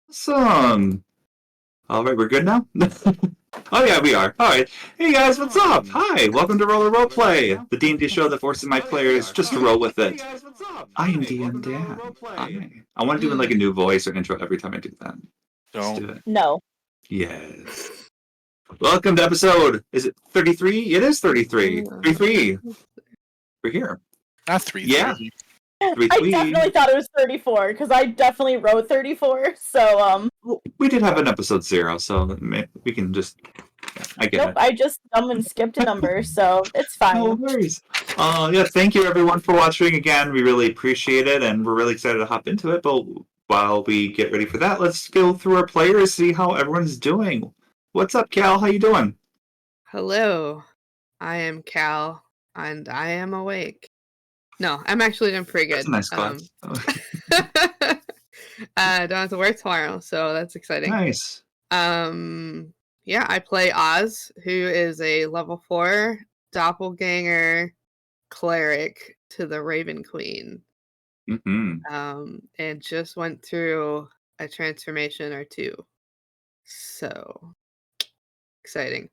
Awesome. All right, we're good now? Oh yeah, we are. All right. Hey guys, what's up? Hi, welcome to Roller Roleplay, the D&D show that forces my players just to roll with it. I am DM Dan. Hi. I want to do like a new voice or intro every time I do that. Let's do it. No. Yes. Welcome to episode, is it 33? It is 33. 33. We're here. Not 3. Yeah. I definitely thought it was 34 because I definitely wrote 34. So Well, we did have an episode 0, so we can just. I get it. I just and skipped a number, so it's fine. No worries. Yeah, thank you everyone for watching again. We really appreciate it, and we're really excited to hop into it. But while we get ready for that, let's go through our players, see how everyone's doing. What's up, Cal? How you doing? Hello, I am Cal, and I am awake. No, I'm actually doing pretty good. That's a nice class. I don't have to work tomorrow, so that's exciting. Nice. Yeah, I play Oz, who is a level 4 doppelganger cleric to the Raven Queen. And just went through a transformation or two. So exciting.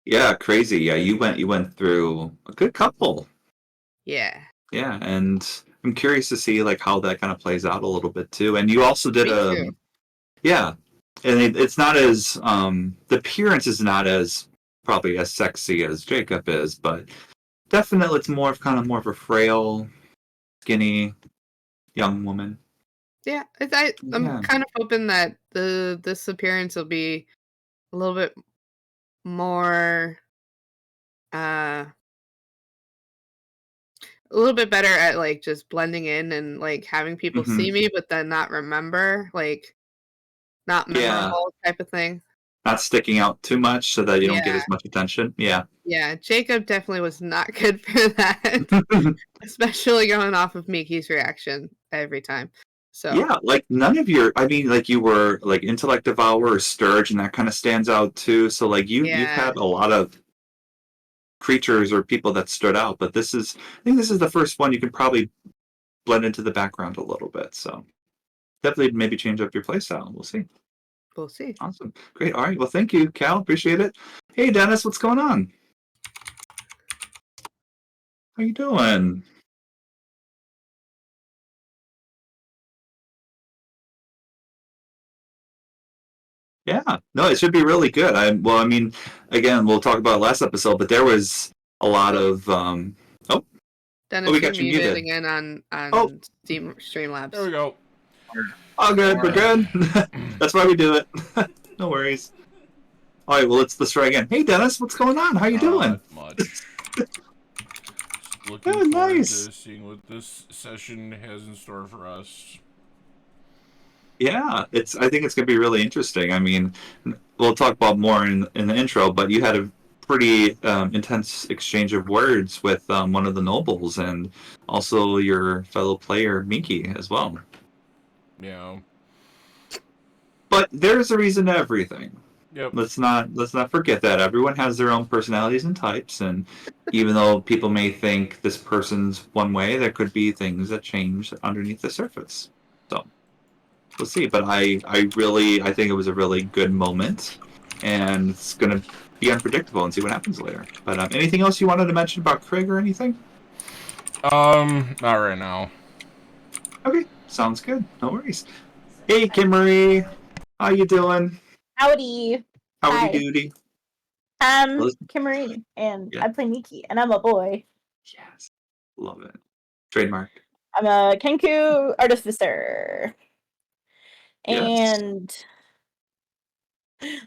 Yeah, crazy. Yeah, you went through a good couple. Yeah. Yeah, and I'm curious to see like how that kind of plays out a little bit too. And you also did yeah, and it's not as the appearance is not as probably as sexy as Jacob is, but definitely it's more of a frail, skinny young woman. Yeah, I'm kind of hoping that this appearance will be a little bit more a little bit better at like just blending in and like having people see me but then not remember, like not memorable type of thing. Not sticking out too much so that you don't get as much attention. Yeah. Yeah, Jacob definitely was not good for that. Especially going off of Miki's reaction every time. So yeah, like none of your like you were like Intellect Devourer or Sturge, and that kind of stands out too. So like you've had a lot of creatures or people that stood out, but I think this is the first one you can probably blend into the background a little bit. So definitely maybe change up your playstyle. We'll see. We'll see. Awesome. Great. All right. Well, thank you, Cal. Appreciate it. Hey, Dennis, what's going on? How you doing? Yeah, no, it should be really good. I mean, again, we'll talk about last episode, but there was a lot of Dennis, we got you muted again on Streamlabs. There we go. All good, we're good. That's why we do it. No worries. All right, well, let's try again. Hey, Dennis, what's going on? How you doing? Not much. Looking forward to seeing what this session has in store for us. Yeah, I think it's going to be really interesting. I mean, we'll talk about more in the intro, but you had a pretty intense exchange of words with one of the nobles and also your fellow player Miki as well. Yeah. But there's a reason to everything. Yep. Let's not forget that everyone has their own personalities and types, and even though people may think this person's one way, there could be things that change underneath the surface. So we'll see. But I think it was a really good moment, and it's gonna be unpredictable and see what happens later. But anything else you wanted to mention about Craig or anything? Not right now. Okay, sounds good. No worries. Hey, Kimarie, how you doing? Howdy. Howdy doody. Kimarie, and I play Miki, and I'm a boy. Yes, love it. Trademark. I'm a Kenku artificer. Yes. And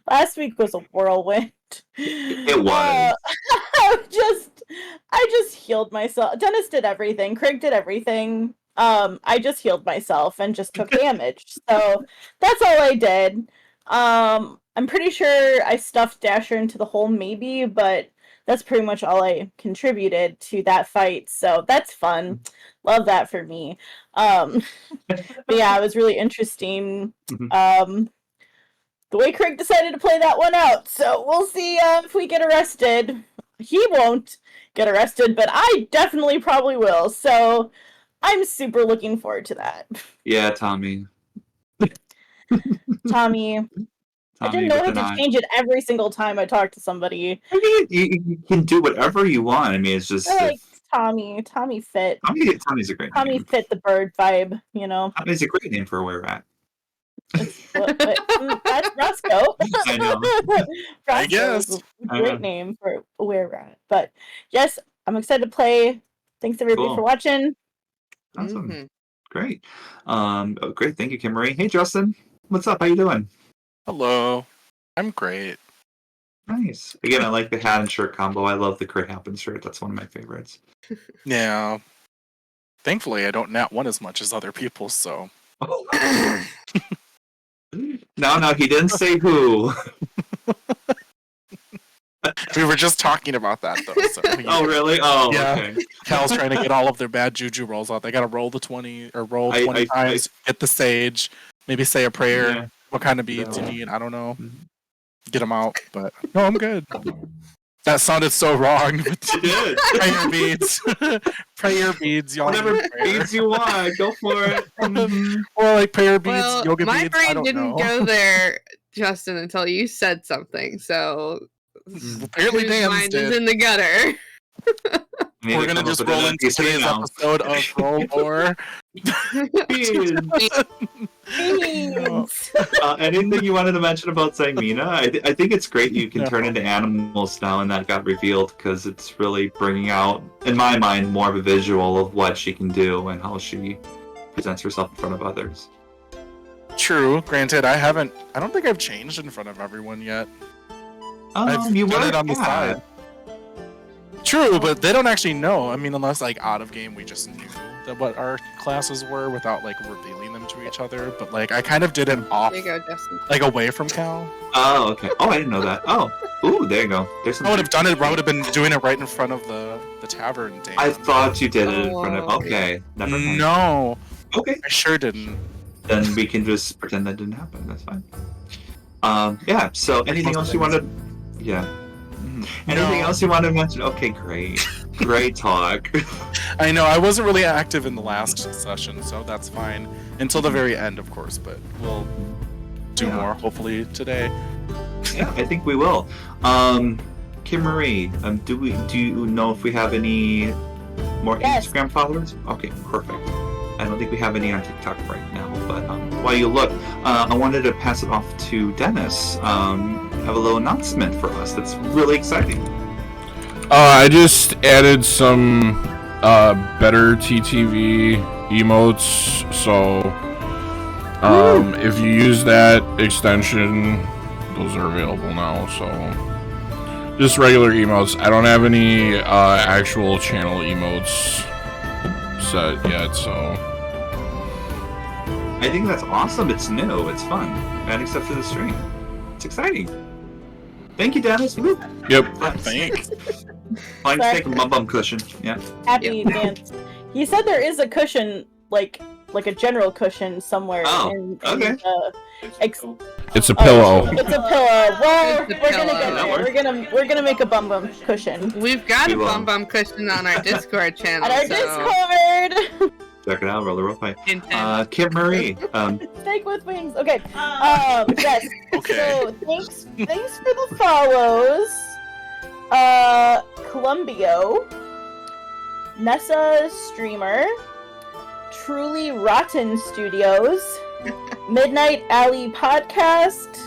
last week was a whirlwind. It was. I just healed myself. Dennis did everything. Craig did everything. I just healed myself and just took damage. So that's all I did. I'm pretty sure I stuffed Dasher into the hole maybe, but that's pretty much all I contributed to that fight. So that's fun. Love that for me. But yeah, it was really interesting. The way Craig decided to play that one out. So we'll see if we get arrested. He won't get arrested, but I definitely probably will. So I'm super looking forward to that. Yeah, Tommy. Tommy. I didn't know I had to change it every single time I talk to somebody. I mean, you can do whatever you want. I mean, it's just I like Tommy. Tommy fit. Tommy's a great Tommy name. fit the bird vibe, you know. Tommy's a great name for a were-rat. That's Roscoe. I know. I guess. Is a great name for a were-rat. But yes, I'm excited to play. Thanks everybody for watching. Awesome. Mm-hmm. Great. Great. Thank you, Kimarie. Hey, Justin. What's up? How you doing? Hello. I'm great. Nice. Again, I like the hat and shirt combo. I love the Crit Happen shirt. That's one of my favorites. Yeah. Thankfully, I don't nat one as much as other people, so. Oh. No, he didn't say who. We were just talking about that, though. So, Oh, really? Oh, yeah. Okay. Cal's trying to get all of their bad juju rolls out. They got to roll the 20 or roll 20 times, get the sage, maybe say a prayer. Yeah. What kind of beads you need? I don't know. Mhm. Get them out, but no, I'm good. That sounded so wrong. You did. Prayer beads. Prayer beads, y'all. Whatever beads you want, go for it. Mhm. Or like prayer beads, Well, yoga my beads. I brain don't didn't know. go there, Justin, until you said something. So Apparently, whose Dan's mind did. is in the gutter. Need We're to gonna come up just with roll an into today's now. episode of Roll or Beans. Anything you wanted to mention about Zymina? I think it's great you can No. turn into animals now, and that got revealed because it's really bringing out, in my mind, more of a visual of what she can do and how she presents herself in front of others. True. Granted, I don't think I've changed in front of everyone yet. I've You done were it on the side. True, but they don't actually know. I mean, unless like out of game, we just knew that what our classes were without like revealing them to each other. But like, I kind of did it off, There you go, Justin. like away from Cal. Oh, okay. Oh, I didn't know that. Oh, ooh, there you go. There's some. I would have done it. I would have been doing it right in front of the tavern. Dan. I thought you did it in front of. Oh. Okay, never mind. No, Okay, I sure didn't. then we can just pretend that didn't happen. That's fine. Yeah. So, anything else you wanted? Yeah. Anything else you wanted to mention? Okay, great. Great talk. I know I wasn't really active in the last session, so that's fine until the very end, of course. But we'll do more hopefully today. Yeah, I think we will. Kimarie, do you know if we have any more Instagram followers? Okay, perfect. I don't think we have any on TikTok right now, but while you look, I wanted to pass it off to Dennis. Have a little announcement for us that's really exciting. I just added some better TTV emotes, so if you use that extension, those are available now. So just regular emotes. I don't have any actual channel emotes set yet, so I think that's awesome. It's new. It's fun. Adding stuff to the stream. It's exciting. Thank you, Dennis. Woo. yep. Thanks. Fine to take a bum cushion. Yeah. Happy dance. He said there is a cushion, like a general cushion somewhere. Oh, in okay. It's a pillow. It's a pillow. Well, It's a we're gonna pillow. get there. We're gonna make a bum cushion. We've got We a will. bum cushion on our Discord channel. At our Discord. Check it out. Roll the rope play. Intent. Kimarie. Snake with wings. Okay. Yes. Okay. So thanks for the follows. Columbio, Nessa Streamer, Truly Rotten Studios, Midnight Alley Podcast,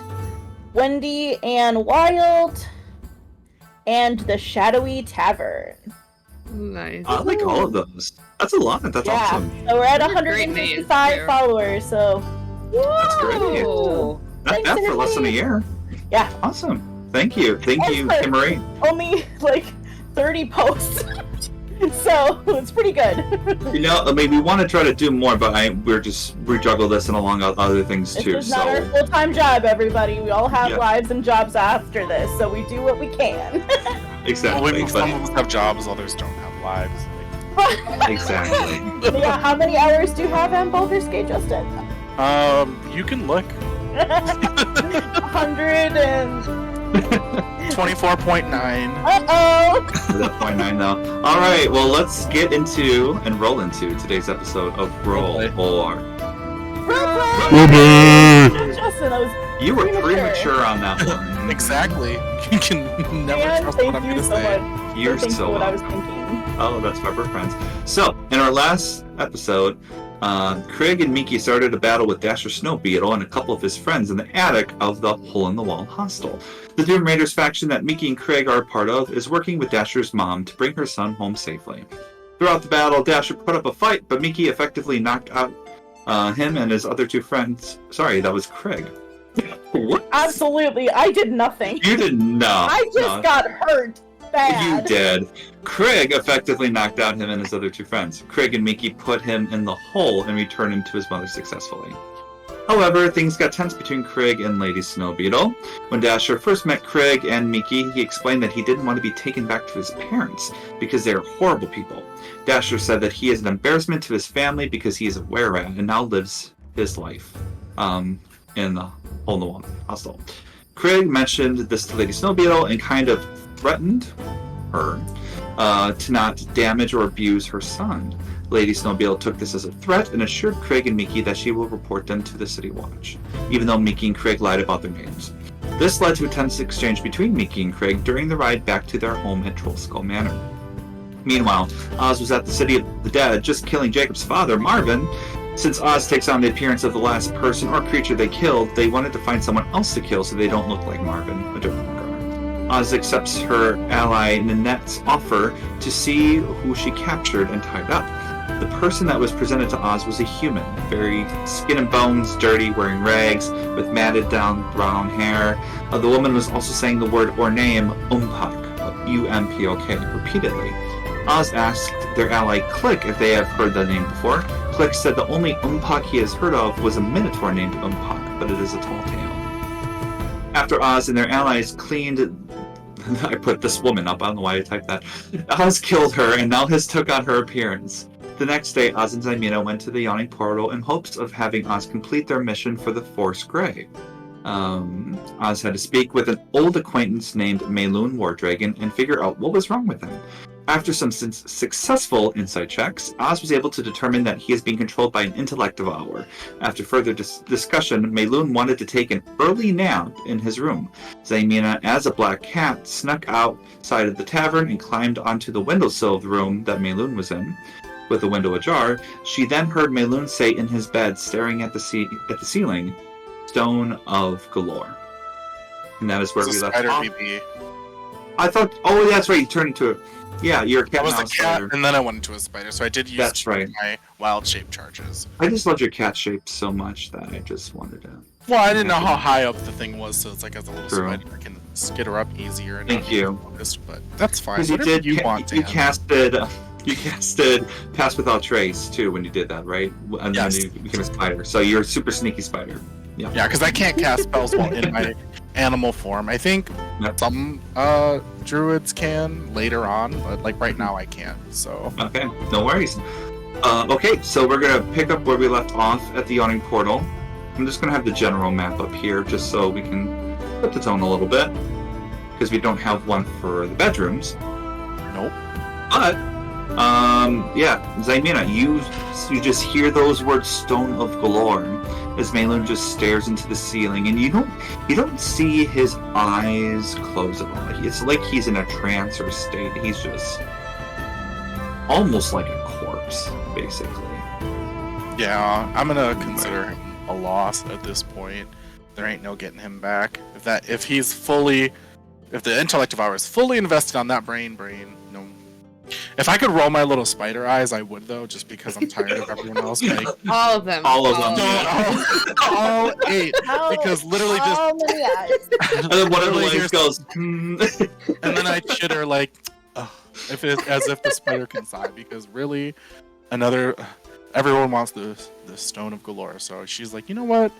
Wendy Ann Wild, and The Shadowy Tavern. Nice. I like all of those. That's a lot. That's awesome. So we're at Those are great names, 155 too. followers. So That's great. Oh. Not Thanks, bad for less than a everybody. year. Yeah. Awesome. Thank you. Thank you, Yes, sir. Kimarie. only like 30 posts. So it's pretty good. You know, I mean, we want to try to do more, but we juggle this and along other things This too. is not our So full-time job, everybody. We all have Yeah. lives and jobs after this, so we do what we can. exactly. Well, some of us have jobs, others don't have lives. Exactly. Yeah, how many hours do you have on Baldur's Gate, Justin? You can look 100 and... 24.9. Uh-oh! That 0.9 though. All right. Well, let's get into and roll into today's episode of Roll or. Roleplay! Bye-bye. and I was You were premature. premature on that one. Exactly. You can never And trust thank what I'm you gonna so say. much You're for thinking so what I was welcome. thinking. Oh, that's why we're friends. So, in our last episode, Craig and Miki started a battle with Dasher Snowbeetle and a couple of his friends in the attic of the Hole-in-the-Wall hostel. The Doom Raiders faction that Miki and Craig are a part of is working with Dasher's mom to bring her son home safely. Throughout the battle, Dasher put up a fight, but Miki effectively knocked out him and his other two friends. Sorry, that was Craig. What? Absolutely, I did nothing. You did not. I just got hurt bad. You did. Craig effectively knocked out him and his other two friends. Craig and Miki put him in the hole and returned him to his mother successfully. However, things got tense between Craig and Lady Snowbeetle. When Dasher first met Craig and Miki, he explained that he didn't want to be taken back to his parents because they are horrible people. Dasher said that he is an embarrassment to his family because he is a were-rat and now lives his life in the hole-in-the-wall hostel. Craig mentioned this to Lady Snowbeetle and kind of threatened her to not damage or abuse her son. Lady Snowbeetle took this as a threat and assured Craig and Miki that she will report them to the City Watch, even though Miki and Craig lied about their names. This led to a tense exchange between Miki and Craig during the ride back to their home at Trollskull Manor. Meanwhile, Oz was at the City of the Dead, just killing Jacob's father, Marvin. Since Oz takes on the appearance of the last person or creature they killed, they wanted to find someone else to kill so they don't look like Marvin, a different guy. Oz accepts her ally Nanette's offer to see who she captured and tied up. The person that was presented to Oz was a human, very skin and bones, dirty, wearing rags, with matted down brown hair. The woman was also saying the word or name, Umpok, U-M-P-O-K, repeatedly. Oz asked their ally Click if they have heard the name before. Click said the only Umpok he has heard of was a minotaur named Umpok, but it is a tall tale. After Oz and their allies cleaned... I put this woman up, I don't know why I typed that. Oz killed her and now has took on her appearance. The next day, Oz and Xymena went to the Yawning Portal in hopes of having Oz complete their mission for the Force Grey. Oz had to speak with an old acquaintance named Mayloon Wardragon and figure out what was wrong with him. After some successful insight checks, Oz was able to determine that he is being controlled by an intellect devourer. After further discussion, Mayloon wanted to take an early nap in his room. Xymena, as a black cat, snuck outside of the tavern and climbed onto the windowsill of the room that Mayloon was in. With the window ajar, she then heard Mayloon say in his bed, staring at the ceiling, "Stone of Galore." And that is where we left Spider off. BB. I thought, oh, that's right, you turned into a... Yeah, you're a cat I was now, a cat, spider. and then I went into a spider, so I did use That's right. my wild shape charges. I just loved your cat shape so much that I just wanted to... Well, I didn't know how high up the thing was, so it's like as a little True. spider, I can skitter up easier. And Thank not be you. focused, but that's fine. Because you Whatever did, you want, you Dan. casted Pass Without Trace, too, when you did that, right? And Yes. then you became a spider. So you're a super sneaky spider. Yeah. Yeah, because I can't cast spells while in my animal form. I think Yep. some druids can later on, but like right now I can't. So Okay, no worries. Okay, so we're going to pick up where we left off at the Yawning Portal. I'm just going to have the general map up here just so we can put the tone a little bit. Because we don't have one for the bedrooms. nope. But, yeah, Xymena, you just hear those words, Stone of Galore, as Mayloon just stares into the ceiling, and you don't see his eyes close at all. It's like he's in a trance or state. He's just almost like a corpse, basically. Yeah, I'm gonna consider him a loss at this point. There ain't no getting him back. If the intellect of ours is fully invested on that brain, no. If I could roll my little spider eyes, I would though, just because I'm tired of everyone else. Like, All of them. All of them. them. all 8, How- because literally how just many eyes? And then one of the Literally lines goes, and then I chitter like, as if the spider can sigh, because really, everyone wants the Stone of Galore. So she's like, you know what?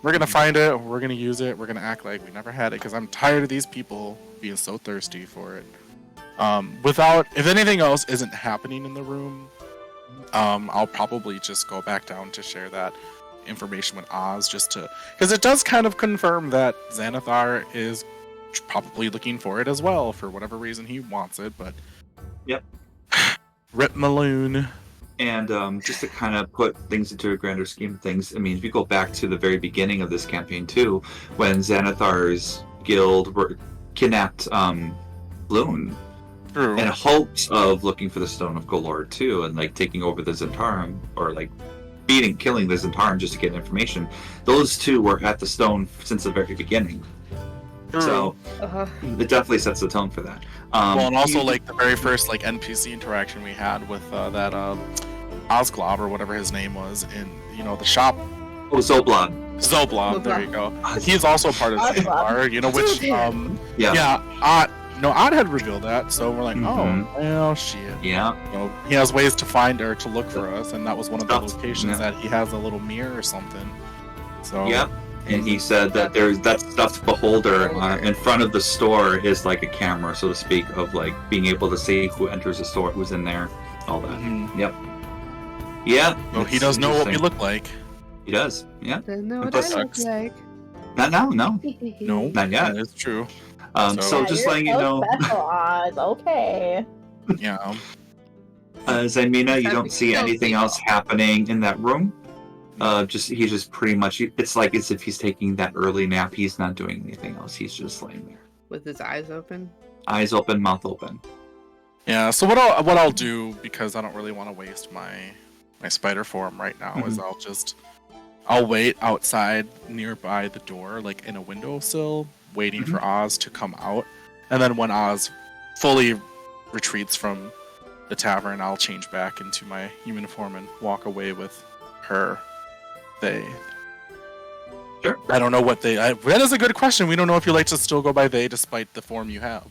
We're gonna find it. We're gonna use it. We're gonna act like we never had it, because I'm tired of these people being so thirsty for it. If anything else isn't happening in the room, I'll probably just go back down to share that information with Oz, because it does kind of confirm that Xanathar is probably looking for it as well, for whatever reason he wants it, but... Yep. Rip Maloon. And just to kind of put things into a grander scheme of things, I mean, if you go back to the very beginning of this campaign too, when Xanathar's guild kidnapped Loon True. in hopes of looking for the Stone of Galore too, and like taking over the Zentarum, or like killing the Zentarum just to get information. Those two were at the stone since the very beginning. So it definitely sets the tone for that. Well, and also like the very first like NPC interaction we had with that Ozglob or whatever his name was in the shop. Oh, Zoblob. Zoblob, there you go. He's also part of Zephyr, which Odd had revealed that, so we're like, oh, well, shit. Yeah. He has ways to find or to look for us, and that was one of the locations that he has a little mirror or something. So. Yep. And he said that there's that stuffed beholder in front of the store is like a camera, so to speak, of like being able to see who enters the store, who's in there, all that. Yep. Yeah. Well, he does know what we look like. He does. Yeah. Doesn't know what I look like. Not now. No. No. Not yet. That is true. So just letting you know. Special, Oz. Okay. Yeah. Xymena, you don't see anything else happening in that room. He's just pretty much. It's like as if he's taking that early nap. He's not doing anything else. He's just laying there with his eyes open. Eyes open, mouth open. Yeah. So what I'll do, because I don't really want to waste my spider form right now, is I'll wait outside nearby the door, like in a windowsill, waiting for Oz to come out, and then when Oz fully retreats from the tavern, I'll change back into my human form and walk away with her. They. Sure. I don't know what they. That is a good question. We don't know if you like to still go by they, despite the form you have.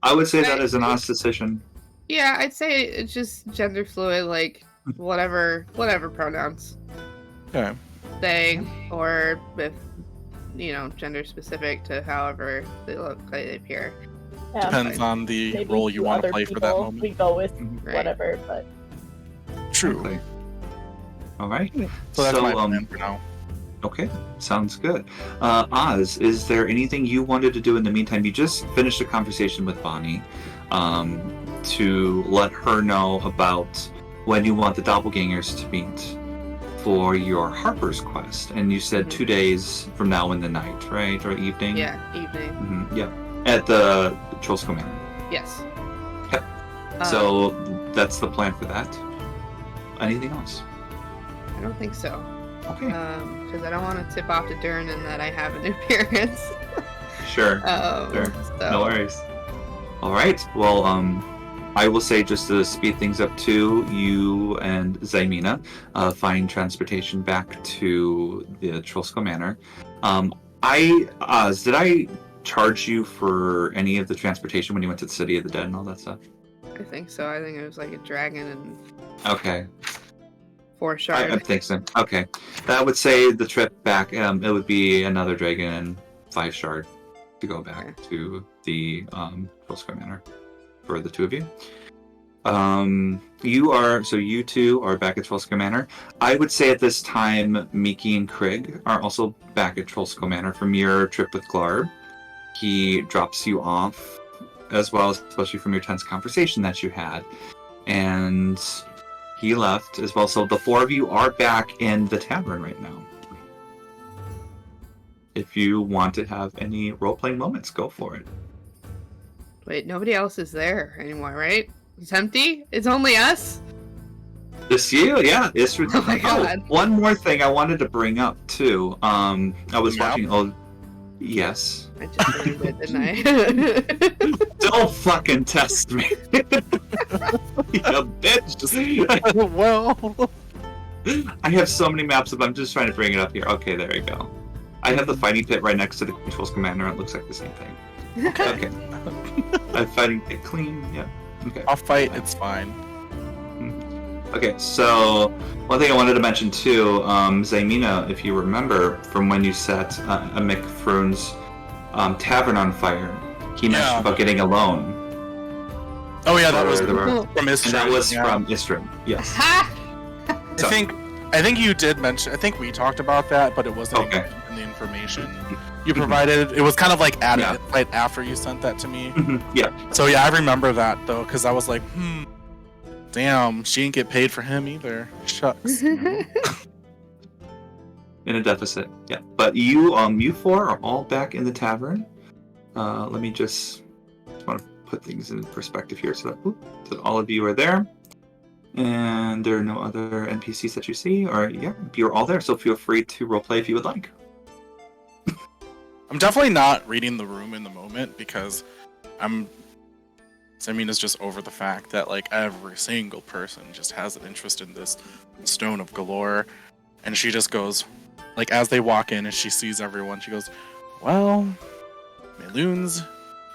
I would say that is an honest decision. Yeah, I'd say it's just gender fluid, like whatever pronouns. Okay. They, or if gender specific to however they look, they appear. Yeah, Depends on the maybe role you want to play for that moment. We go with whatever, but True. Okay. All right. So that's my plan for now. Okay, sounds good. Oz, is there anything you wanted to do in the meantime? You just finished a conversation with Bonnie to let her know about when you want the doppelgangers to meet for your Harper's quest. And you said 2 days from now in the night, right? Or evening? Yeah, evening. Yeah. At the Trollsco Manor. Yes. Okay. So that's the plan for that. Anything else? I don't think so. Okay. Because I don't want to tip off to Durnan that I have an appearance. Sure. Sure. So. No worries. All right. Well, I will say, just to speed things up too, you and Xymena find transportation back to the Trollsco Manor. Did I charge you for any of the transportation when you went to the City of the Dead and all that stuff? I think so. I think it was like a dragon and Okay. 4 shards. I think so. Okay. That would say the trip back, it would be another dragon and 5 shard to go back to the Trollsco Manor for the two of you. You two are back at Trollsco Manor. I would say at this time, Miki and Krieg are also back at Trollsco Manor from your trip with Glarb. He drops you off, as well as especially from your tense conversation that you had. And he left as well. So the 4 of you are back in the tavern right now. If you want to have any role-playing moments, go for it. Wait, nobody else is there anymore, right? It's empty? It's only us? Just you? Yeah. It's Oh my god. one more thing I wanted to bring up, too. I was watching... Oh, yes. I just really did, didn't I? Don't fucking test me. You bitch. Well... I have so many maps up. I'm just trying to bring it up here. Okay, there you go. I have the fighting pit right next to the Controls Commander. It looks like the same thing. Okay. I'm fighting pit clean. Yeah. Okay. I'll fight. It's fine. Okay, so one thing I wanted to mention too, Xymena, if you remember from when you set Mick Froon's tavern on fire, he mentioned about getting a loan. Oh yeah, that was from Istrim. And that was from Istrim. Yes. So, I think you did mention. I think we talked about that, but it wasn't in the information you provided. It was kind of like added right after you sent that to me. Yeah. So yeah, I remember that though, because I was like, Damn, she didn't get paid for him either. Shucks. In a deficit. Yeah. But you four are all back in the tavern. Let me just want to put things in perspective here so that all of you are there. And there are no other NPCs that you see. Or yeah, you're all there, so feel free to roleplay if you would like. I'm definitely not reading the room in the moment because Samina is just over the fact that like every single person just has an interest in this stone of galore, and she just goes, like as they walk in and she sees everyone, she goes, "Well, Meloon's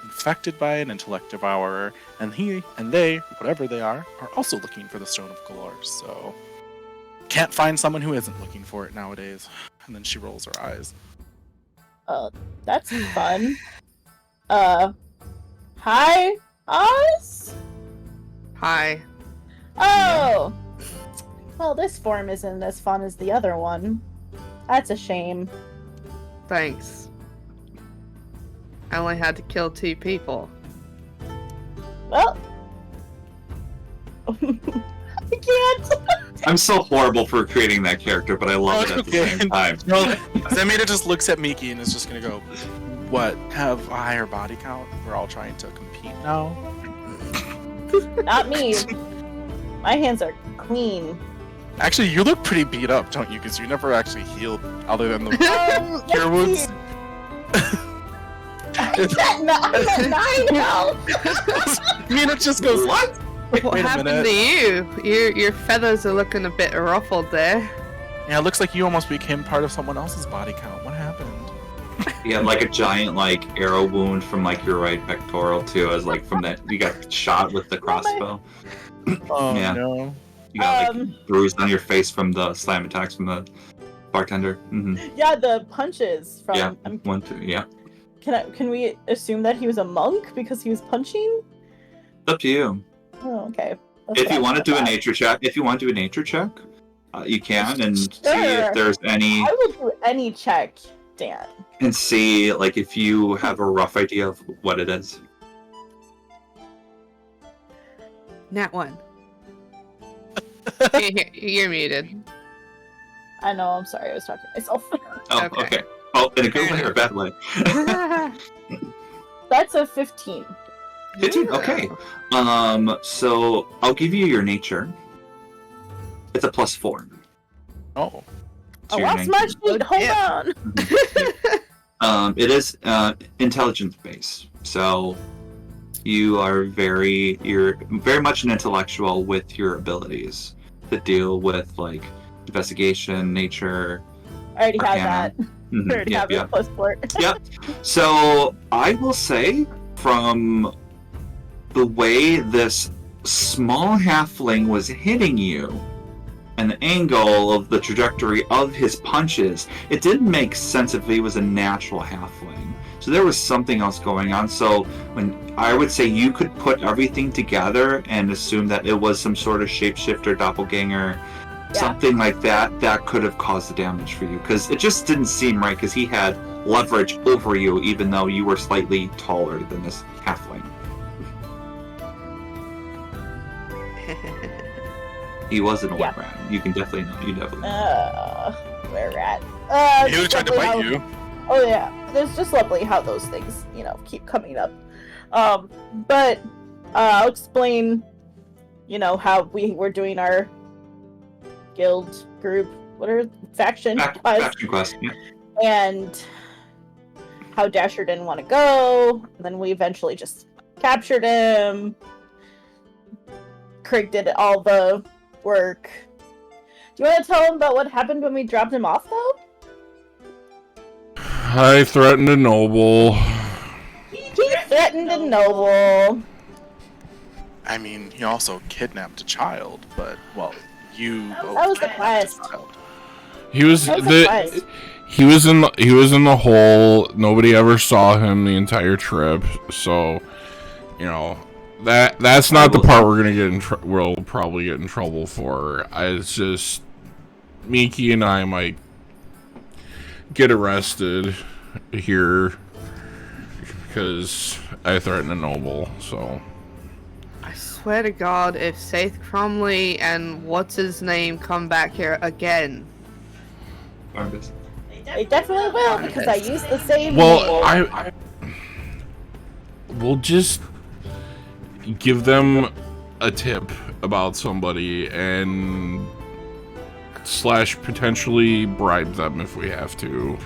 infected by an intellect devourer, and he and they, whatever they are also looking for the stone of galore. So can't find someone who isn't looking for it nowadays." And then she rolls her eyes. That's fun. Hi, Oz? Hi. Oh! Well, this form isn't as fun as the other one. That's a shame. Thanks. I only had to kill 2 people. Well... I can't! I'm so horrible for creating that character, but I love it at the same time. No, Samina just looks at Miki and is just gonna go, "What? Have a higher body count? We're all trying to compete now." Not me. My hands are clean. Actually, you look pretty beat up, don't you? Because you never actually healed, other than the cure wounds. I'm at 9 health! Mina just goes, "What? What Wait a happened minute." to you? Your feathers are looking a bit ruffled there. Yeah, it looks like you almost became part of someone else's body count. What happened? You had like a giant like arrow wound from like your right pectoral too, as like from that you got shot with the crossbow. Oh Yeah. no. You got like bruised on your face from the slam attacks from the bartender. Mm-hmm. Yeah, the punches from... Yeah, 1, 2, yeah. Can we assume that he was a monk because he was punching? It's up to you. Oh, okay. That's If what you I want to do a thought. nature check, you can and see Sure. if there's any I will do any check, Dan. and see like if you have a rough idea of what it is. Nat 1. You're muted. I know, I'm sorry, I was talking to myself. Oh, Okay. okay. Oh, in a good way or a bad way? That's a 15. 15. Okay. So I'll give you your nature. It's a +4. Oh. to Oh, your that's my 19. sheet. Hold Yeah. on. It is intelligence based, so you're very much an intellectual with your abilities to deal with like investigation, nature. I already have Arcana. that. I already have Yep. it plus 4. Yep. So I will say, from the way this small halfling was hitting you, and the angle of the trajectory of his punches, it didn't make sense if he was a natural halfling. So there was something else going on. So when I would say you could put everything together and assume that it was some sort of shapeshifter, doppelganger, something like that, that could have caused the damage for you. Because it just didn't seem right, because he had leverage over you, even though you were slightly taller than this halfling. He was an old rat. You can definitely know. You definitely know. Where rat? He would have tried to bite you. Oh yeah, it's just lovely how those things, keep coming up. But I'll explain, how we were doing our guild group, faction quest, Faction quest, yeah. and how Dasher didn't want to go. And then we eventually just captured him. Craig did all the work. Do you want to tell him about what happened when we dropped him off, though? I threatened a noble. He threatened a noble. I mean, he also kidnapped a child, but you. That was the quest. He was That was the quest. he was in the hole. Nobody ever saw him the entire trip. So, that's not the part we're gonna get we'll probably get in trouble for. It's just Miki and I might get arrested here because I threatened a noble. So I swear to God, if Saith Cromley and what's his name come back here again. Barnabas. They definitely will because I used the same Well, name. we'll just give them a tip about somebody and / potentially bribe them if we have to.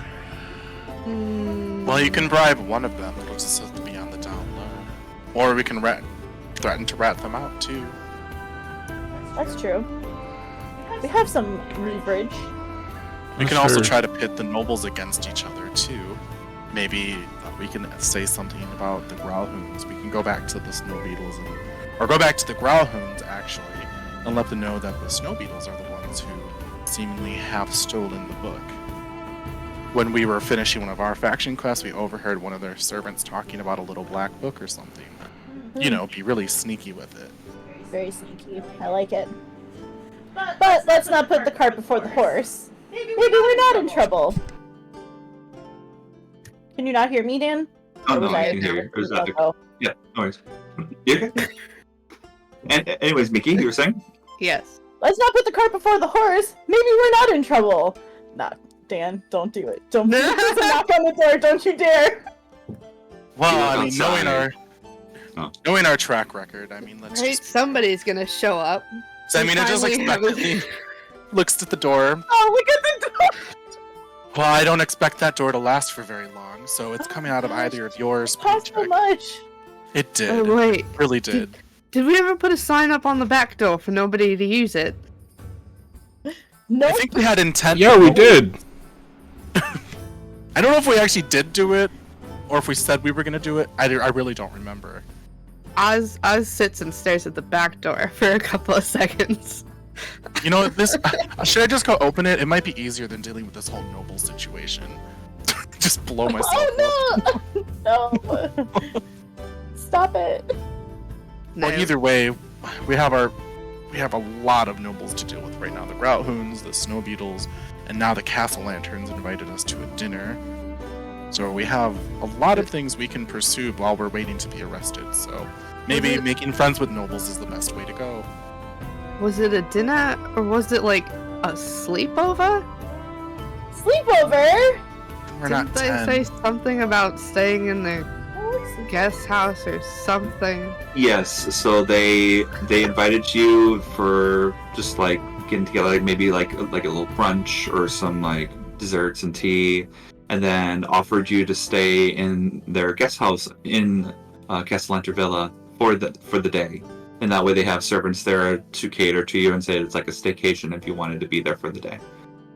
Well, you can bribe one of them. It'll just have to be on the down low. Or we can threaten to rat them out, too. That's true. We have some leverage. We can also try to pit the nobles against each other, too. Maybe we can say something about the Growlhounds. We can go back to the Snow Beetles, or go back to the Growlhounds, actually, and let them know that the Snow Beetles are the ones who seemingly have stolen the book. When we were finishing one of our faction quests, we overheard one of their servants talking about a little black book or something. You know, be really sneaky with it. Very sneaky. I like it. But let's not put the cart before the horse. Maybe we're not in trouble. Can you not hear me, Dan? Oh, Or no, was I can hear you. It was that Oh. Yeah, no worries. You okay? And anyways, Mickey, you were saying? Yes. Let's not put the cart before the horse. Maybe we're not in trouble. Nah, Dan, don't do it. Don't there's a knock on the door. Don't you dare. Well, Yeah, I mean, outside. knowing our track record, I mean, let's Right? just... Somebody's gonna show up. So, I mean, it just Finally have expectedly looks at the door. Oh, look at the door. Well, I don't expect that door to last for very long, so it's coming out of either of yours. Cost so much. It did. Oh, wait. Really did. Did we ever put a sign up on the back door for nobody to use it? No. I think we had intent. Yeah, we did. I don't know if we actually did do it, or if we said we were gonna do it. I really don't remember. Oz sits and stares at the back door for a couple of seconds. You know, this should I just go open it? It might be easier than dealing with this whole noble situation. Just blow myself up. Oh no! No. Stop it. No. Well, either way, we have a lot of nobles to deal with right now. The Growlhounds, the Snow Beetles, and now the Castle Lanterns invited us to a dinner. So we have a lot of things we can pursue while we're waiting to be arrested. So maybe making friends with nobles is the best way to go. Was it a dinner or was it like a sleepover? Sleepover? We're Didn't not they 10. say something about staying in their guest house or something? Yes, so they invited you for just like getting together, like maybe like a little brunch or some like desserts and tea, and then offered you to stay in their guest house in Castellanter Villa for the day, and that way they have servants there to cater to you and say it's like a staycation if you wanted to be there for the day,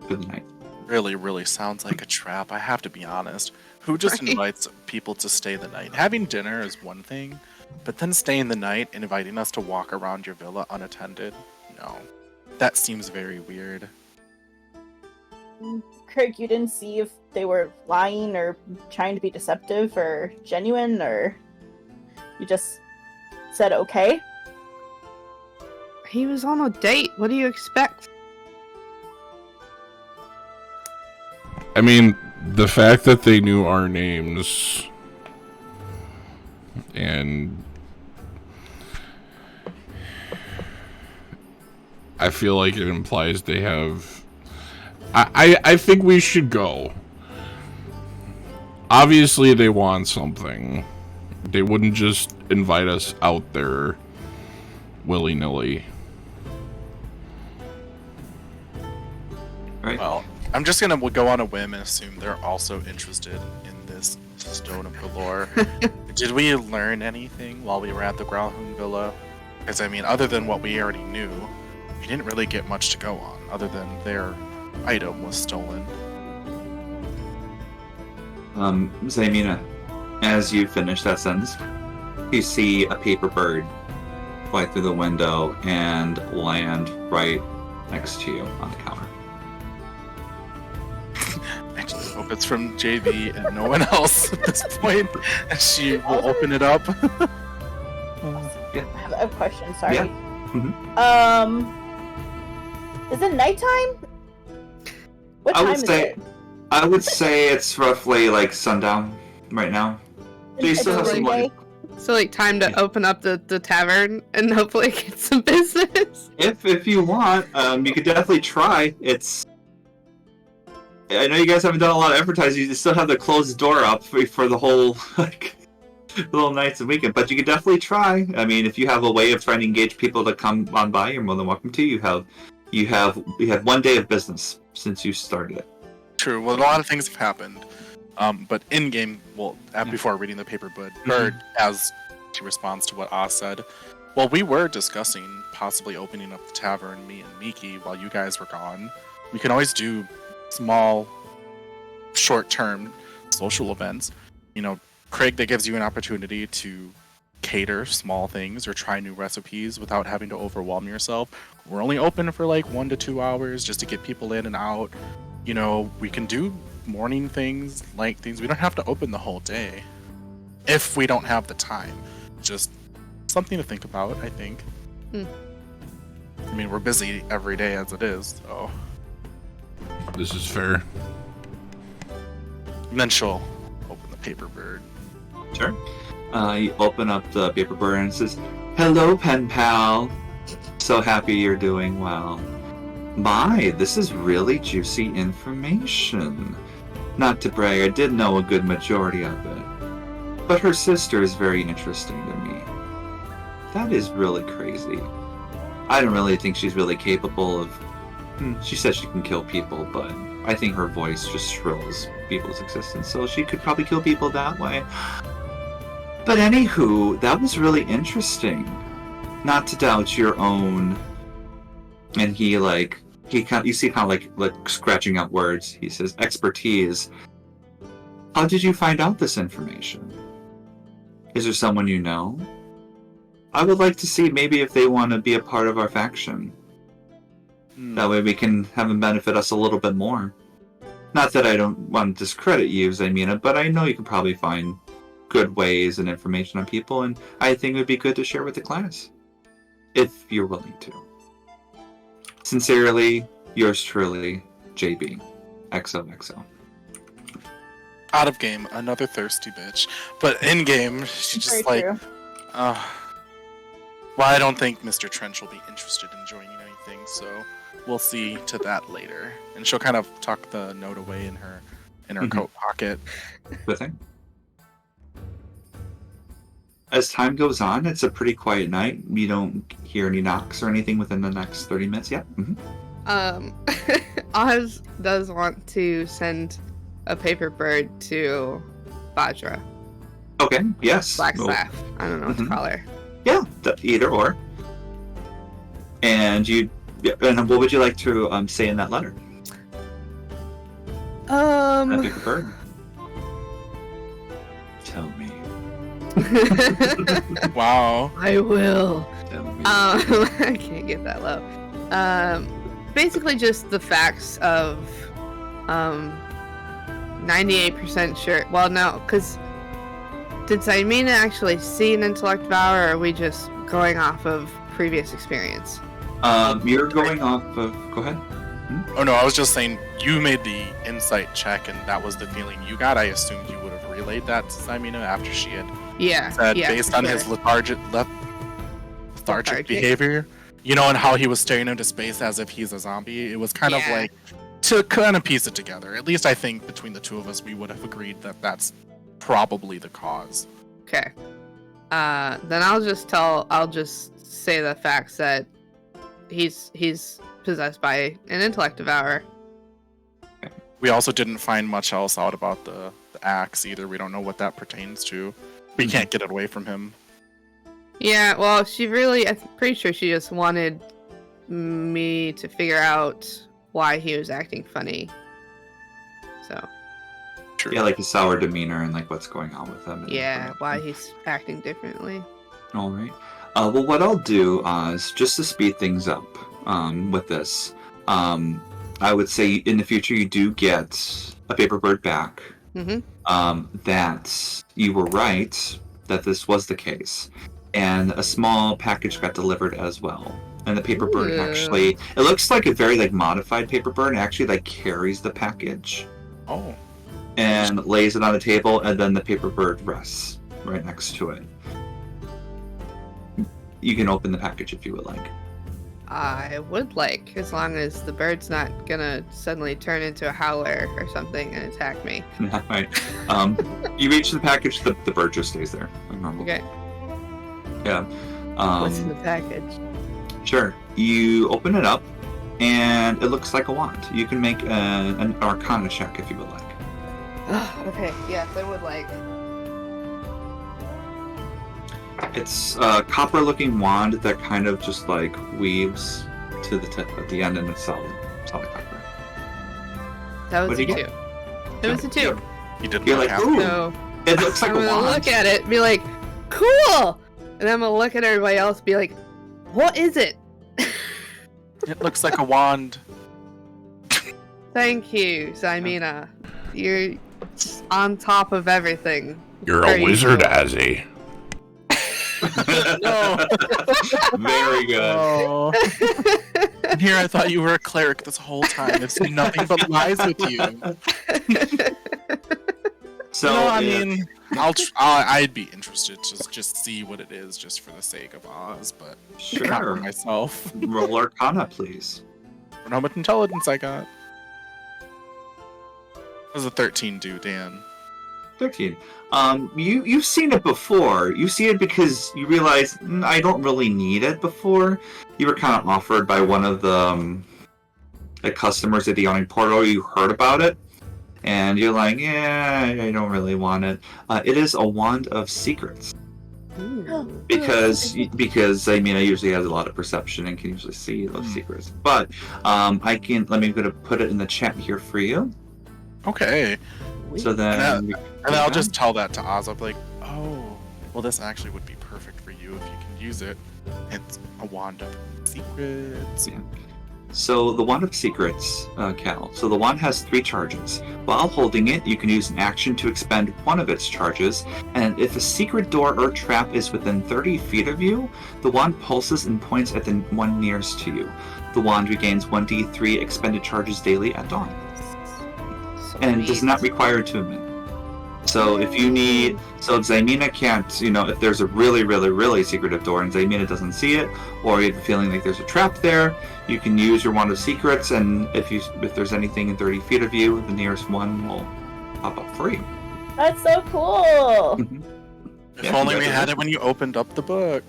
for the night. Really sounds like a trap. I have to be honest. Who just Right. invites people to stay the night? Having dinner is one thing, but then staying the night and inviting us to walk around your villa unattended? No. That seems very weird. Craig, you didn't see if they were lying or trying to be deceptive or genuine, or you just said okay? He was on a date. What do you expect? I mean, the fact that they knew our names and I feel like it implies they have... I think we should go. Obviously they want something. They wouldn't just invite us out there willy-nilly. Right? Well, I'm just gonna go on a whim and assume they're also interested in this Stone of Galore. Did we learn anything while we were at the Growlhound Villa? Because, I mean, other than what we already knew, we didn't really get much to go on, other than their item was stolen. Zaymina, as you finish that sentence, you see a paper bird fly through the window and land right next to you on the counter. I just hope it's from JV and no one else at this point, and she will open it up. I have a question, sorry. Yeah. Is it nighttime? What time is it? I would say it's roughly like sundown right now. So you It's still have some early light. day? So, like, time to open up the tavern and hopefully get some business. If you want, you could definitely try. I know you guys haven't done a lot of advertising. You still have the closed door up for the whole little nights and weekend, but you could definitely try. I mean, if you have a way of trying to engage people to come on by, you're more than welcome to. You have 1 day of business since you started it. True. Well, a lot of things have happened. But in game, before reading the paper bird, as she responds to what Oz said, well, we were discussing possibly opening up the tavern, me and Miki, while you guys were gone. We can always do small, short-term social events. You know, Craig, that gives you an opportunity to cater small things or try new recipes without having to overwhelm yourself. We're only open for like 1 to 2 hours just to get people in and out. You know, we can do morning things, light things. We don't have to open the whole day if we don't have the time. Just something to think about, I think. I mean, we're busy every day as it is, so. This is fair. And then she'll open the paper bird. Sure. You open up the paper bird and it says, "Hello, pen pal. So happy you're doing well. My, this is really juicy information. Not to brag, I did know a good majority of it. But her sister is very interesting to me. That is really crazy. I don't really think she's really capable of... She says she can kill people, but I think her voice just shrills people's existence, so she could probably kill people that way. But anywho, that was really interesting. Not to doubt your own..." And you see kind of like scratching out words. He says, "Expertise. How did you find out this information? Is there someone you know? I would like to see maybe if they want to be a part of our faction. That way we can have them benefit us a little bit more. Not that I don't want to discredit you, Zymina, but I know you can probably find good ways and information on people, and I think it would be good to share with the class. If you're willing to. Sincerely, yours truly, JB. XOXO." Out of game, another thirsty bitch. But in game, she's just Very like, true. well, I don't think Mr. Trench will be interested in joining anything, so we'll see to that later. And she'll kind of tuck the note away in her coat pocket. Good thing. As time goes on, it's a pretty quiet night. You don't hear any knocks or anything within the next 30 minutes. Yeah. Oz does want to send a paper bird to Vajra. Okay. Yes. Blackstaff. I don't know what to call her. Yeah. Either or. And and what would you like to say in that letter? That paper bird. Tell me. Wow. I will. Tell me. I can't get that low. Basically just the facts of 98% sure. Well, no, because did Zymina actually see an intellect vow, or are we just going off of previous experience? You're going off of... Go ahead. Oh no, I was just saying you made the insight check, and that was the feeling you got. I assumed you would have relayed that to Zymina after she had said, based on his lethargic behavior, you know, and how he was staring into space as if he's a zombie. It was kind of like to kind of piece it together. At least I think between the two of us, we would have agreed that that's probably the cause. Okay. Then I'll just say the facts that he's possessed by an intellect devourer. We also didn't find much else out about the axe either. We don't know what that pertains to. We can't get it away from him. Yeah, well, I'm pretty sure she just wanted me to figure out why he was acting funny. So. True. Yeah, like his sour demeanor and like what's going on with him. Yeah, why he's acting differently. All right. Well, what I'll do is just to speed things up with this. I would say in the future you do get a paper bird back. That you were right that this was the case, and a small package got delivered as well. And the paper bird actually, it looks like a very like modified paper bird. And actually like carries the package. Oh. And lays it on the table, and then the paper bird rests right next to it. you can open the package if you would like. I would like, as long as the bird's not gonna suddenly turn into a howler or something and attack me. Right. You reach the package, the bird just stays there. Like normal. Okay. Yeah. What's in the package? Sure. You open it up, and it looks like a wand. You can make an Arcana check if you would like. Okay, yes, I would like. It's a copper-looking wand that kind of just like weaves to the tip at the end, and it's solid copper. That was What a do you 2. get? It was a 2. You didn't You're like like, half. ooh, So it looks like I'm a gonna wand. look at it and be like, cool! And I'm gonna look at everybody else and be like, what is it? It looks like a wand. Thank you, Zymina. You're on top of everything. You're Very a wizard, cool. Azzy. No. Very good. Oh. And here I thought you were a cleric this whole time. I've seen nothing but lies with you. So No, I yeah, mean, I'd be interested to just see what it is, just for the sake of Oz, but not for sure. myself. Roll Arcana, please. I don't know how much intelligence I got. What does a 13 do, Dan? 13. You've seen it before. You see it because you realize I don't really need it. Before you were kind of offered by one of the customers at the awning portal. You heard about it, and you're like, yeah, I don't really want it. It is a wand of secrets because I mean I usually has a lot of perception and can usually see those secrets. But I'm gonna put it in the chat here for you. Okay. So then. And then I'll just tell that to Oz. I'll be like, oh, well, this actually would be perfect for you if you can use it. It's a wand of secrets. Yeah. So the Wand of Secrets, Cal. So the wand has 3 charges. While holding it, you can use an action to expend one of its charges, and if a secret door or trap is within 30 feet of you, the wand pulses and points at the one nearest to you. The wand regains 1d3 expended charges daily at dawn, and does not require attunement. So if you need, so if Zymina can't, if there's a really, really, really secretive door and Zymina doesn't see it, or you have a feeling like there's a trap there, you can use your Wand of Secrets, and if there's anything in 30 feet of you, the nearest one will pop up for you. That's so cool. If Yeah, only you we got had it. it when you opened up the book.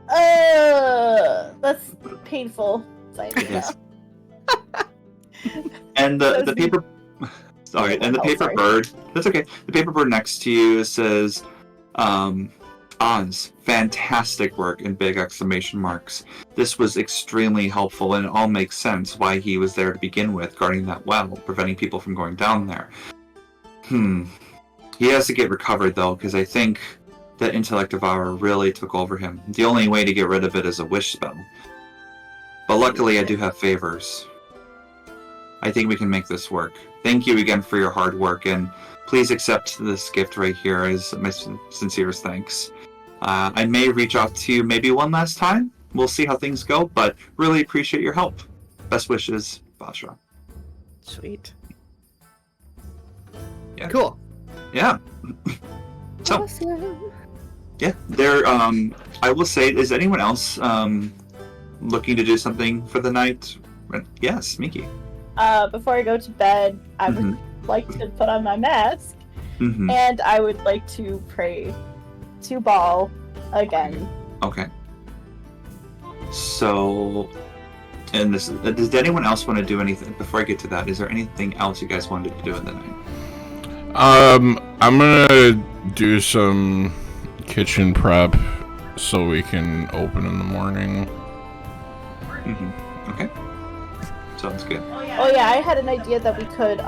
That's painful. It is. And the paper. Sorry, and the paper bird. That's okay. The paper bird next to you says, "Oz, fantastic work!" in big exclamation marks. This was extremely helpful, and it all makes sense why he was there to begin with, guarding that well, preventing people from going down there. He has to get recovered though, because I think that intellect devour really took over him. The only way to get rid of it is a wish spell. But luckily, I do have favors. I think we can make this work. Thank you again for your hard work, and please accept this gift right here as my sincerest thanks. I may reach out to you maybe one last time. We'll see how things go, but really appreciate your help. Best wishes, Basha. Sweet. Yeah. Cool. Yeah. So, Awesome. yeah, there. I will say, is anyone else looking to do something for the night? Yes, Miki. Before I go to bed, I would Mm-hmm. like to put on my mask, Mm-hmm. and I would like to pray to Ball again. Okay. So, and this does anyone else want to do anything before I get to that? Is there anything else you guys wanted to do in the night? I'm gonna do some kitchen prep so we can open in the morning. Mm-hmm. Okay. Sounds good. Oh yeah, I had an idea that we could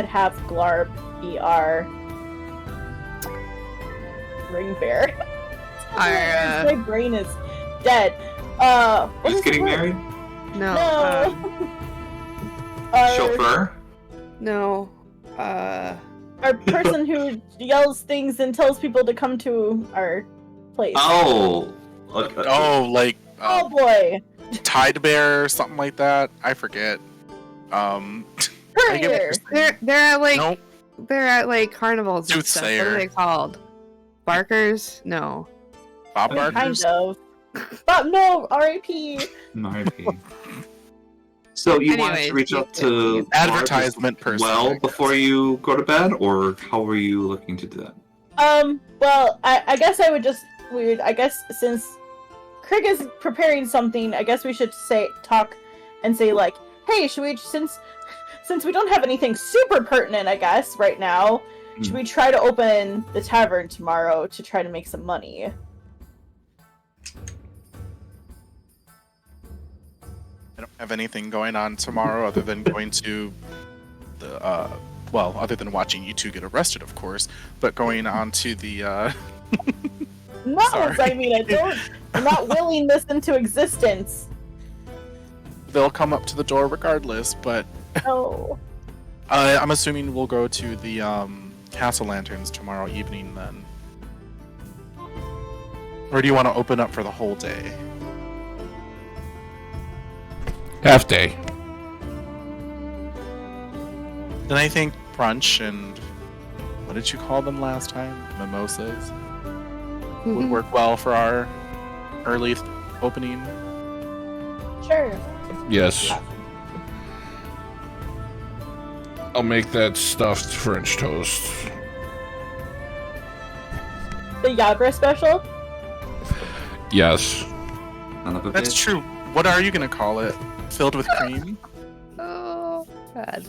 have Glarb be our ring bearer. My brain is dead. What Who's is getting the word? married? No. No. Our- Chauffeur? No. Our person who yells things and tells people to come to our place. Oh. Oh, like Oh boy. Tide Bear or something like that. I forget. I get what you're Courier. saying. They're at like Nope. they're at like carnivals and stuff. What are Soothsayer. they called? Barkers? No. Bob Kind Barkers? Kind of. But no, R.I.P. RIP. So you wanted Anyways, to reach you out could- to Advertisement Barb as person. I well guess. before you go to bed, or how were you looking to do that? Well, I guess I would just I guess since Krieg is preparing something, I guess we should talk and say like, hey, should we since we don't have anything super pertinent, I guess, right now, should we try to open the tavern tomorrow to try to make some money? I don't have anything going on tomorrow other than going to the well, other than watching you two get arrested, of course, but going on to the No, Sorry. I mean, I'm not willing this into existence. they'll come up to the door regardless, but No. I'm assuming we'll go to the Castle Lanterns tomorrow evening then. Or do you want to open up for the whole day? Half day. Then I think brunch and what did you call them last time? Mimosas would work well for our early opening. Sure. Yes. I'll make that stuffed French toast. The Yagra special? Yes. Son of a That's bitch. true. What are you gonna call it? Filled with cream? Oh, God.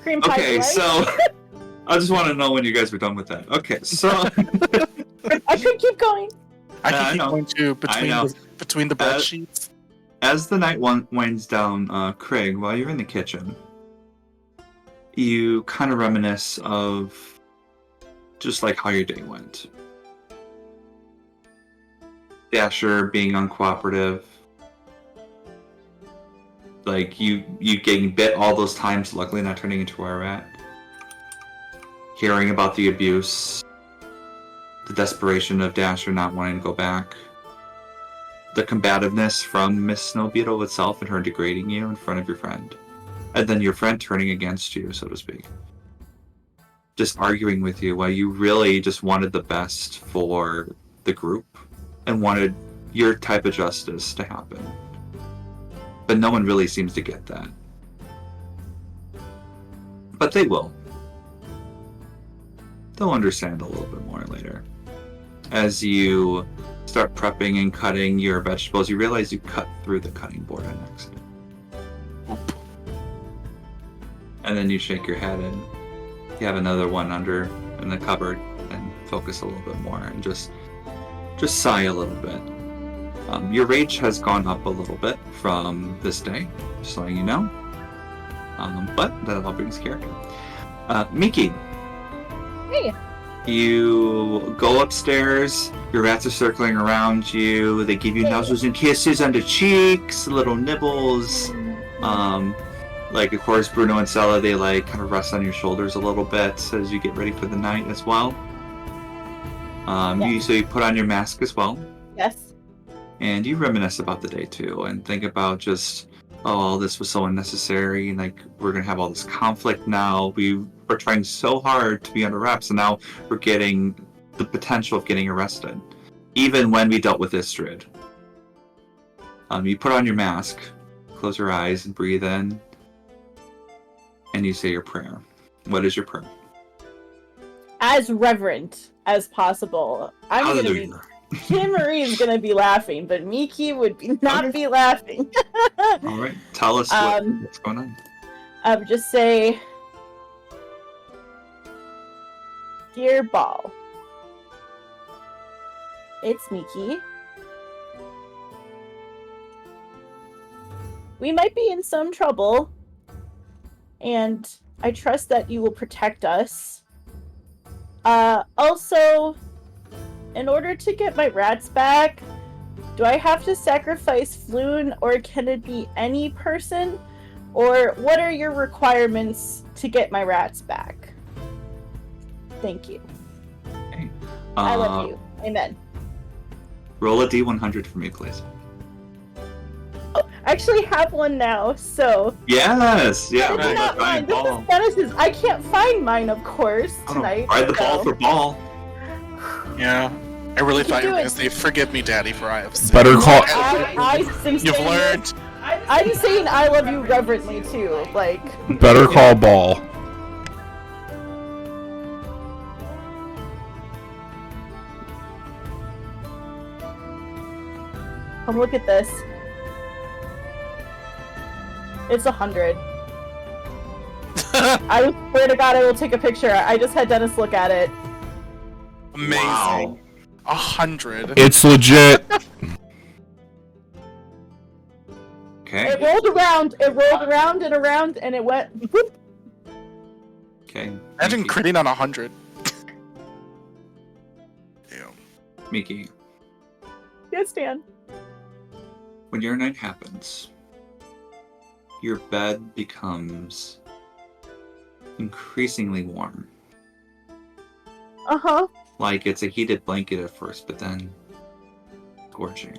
Cream pie Okay, delight? so I just want to know when you guys were done with that. Okay, so I could keep going. I Yeah, I can keep know. going to know. between the bed sheets. as the night winds down, Craig, while you're in the kitchen, you kind of reminisce of just like how your day went. Dasher being uncooperative, like you getting bit all those times, luckily not turning into a rat. Hearing about the abuse, the desperation of Dasher not wanting to go back, the combativeness from Miss Snow Beetle itself and her degrading you in front of your friend, and then your friend turning against you, so to speak. Just arguing with you while you really just wanted the best for the group and wanted your type of justice to happen. But no one really seems to get that. But they will. They'll understand a little bit more later. As you start prepping and cutting your vegetables, you realize you cut through the cutting board on accident. Oop. And then you shake your head and you have another one under in the cupboard and focus a little bit more and just sigh a little bit. Your rage has gone up a little bit from this day, just letting you know. But that all brings character. Miki. Hey. You go upstairs, your rats are circling around you, they give you nuzzles and kisses on the cheeks, little nibbles. Like, of course, Bruno and Sella, they like kind of rest on your shoulders a little bit as you get ready for the night as well. So you put on your mask as well. Yes. And you reminisce about the day too, and think about just, oh, this was so unnecessary, and like, we're gonna have all this conflict now. We were trying so hard to be under wraps, and now we're getting the potential of getting arrested. Even when we dealt with Istrid. You put on your mask, close your eyes, and breathe in, and you say your prayer. What is your prayer? As reverent as possible. Hallelujah. Kimarie is gonna be laughing, but Miki would not be laughing. All right, tell us what's going on. I would just say, Dear Ball, it's Miki. We might be in some trouble, and I trust that you will protect us. Also, in order to get my rats back, do I have to sacrifice Floon, or can it be any person? Or what are your requirements to get my rats back? Thank you. Okay. I love you. Amen. Roll a d100 for me, please. actually have one now, so Yes, yeah. it's roll not that mine. giant This ball. is Dennis's. I can't find mine, of course, I don't know, tonight. ride the ball so- for ball. Yeah. I really thought you were do going to it. say, "Forgive me, Daddy, for I have sinned." Better call. I'm You've saying learned. this- I'm saying I love you reverently too. Like, Better call ball. come look at this. It's 100. I swear to God, I will take a picture. I just had Dennis look at it. Amazing. Wow. 100. It's legit. Okay. It rolled around. It rolled around and around, and it went. Whoop. Okay. Imagine Miki. critting on 100. Damn. Miki, Yes, Dan. when your night happens, your bed becomes increasingly warm. Uh huh. Like it's a heated blanket at first, but then scorching.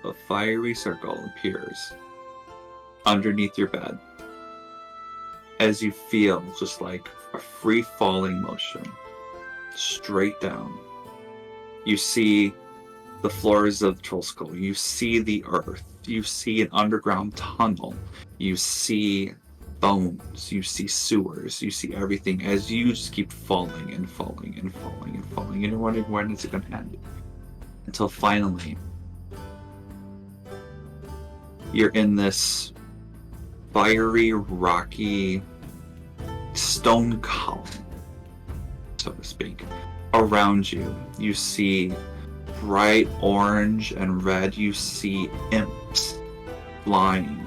A fiery circle appears underneath your bed as you feel just like a free falling motion straight down. You see the floors of Trollskull, you see the earth, you see an underground tunnel, you see bones, you see sewers, you see everything as you just keep falling and falling and falling and falling, and you're wondering when is it going to end? Until finally, you're in this fiery, rocky stone column, so to speak. Around you, you see bright orange and red, you see imps flying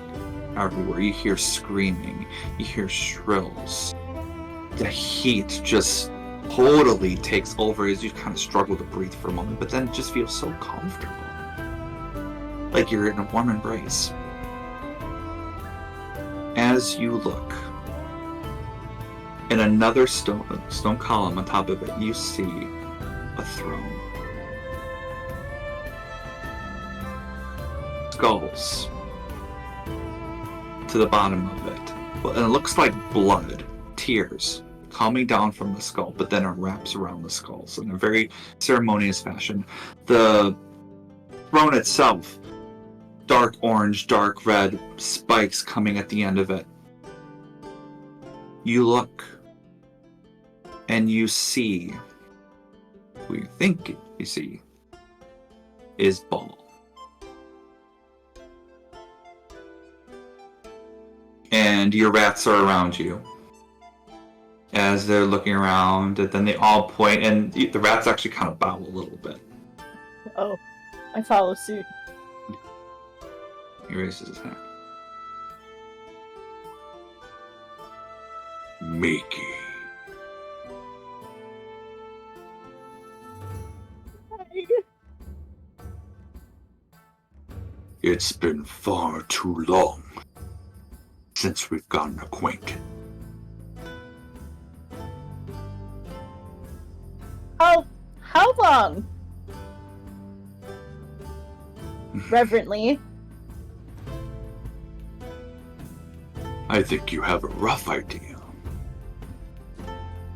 everywhere. You hear screaming, you hear shrills. The heat just totally takes over as you kind of struggle to breathe for a moment, but then it just feels so comfortable. Like you're in a warm embrace. As you look, in another stone column on top of it, you see a throne. Skulls to the bottom of it. Well, and it looks like blood, tears, coming down from the skull, but then it wraps around the skulls in a very ceremonious fashion. The throne itself, dark orange, dark red, spikes coming at the end of it. You look, and you see, who you think you see, is Ball. And your rats are around you. As they're looking around, and then they all point, and the rats actually kind of bow a little bit. Oh, I follow suit. He raises his hand. Miki. It's been far too long since we've gotten acquainted. How long? Reverently. I think you have a rough idea,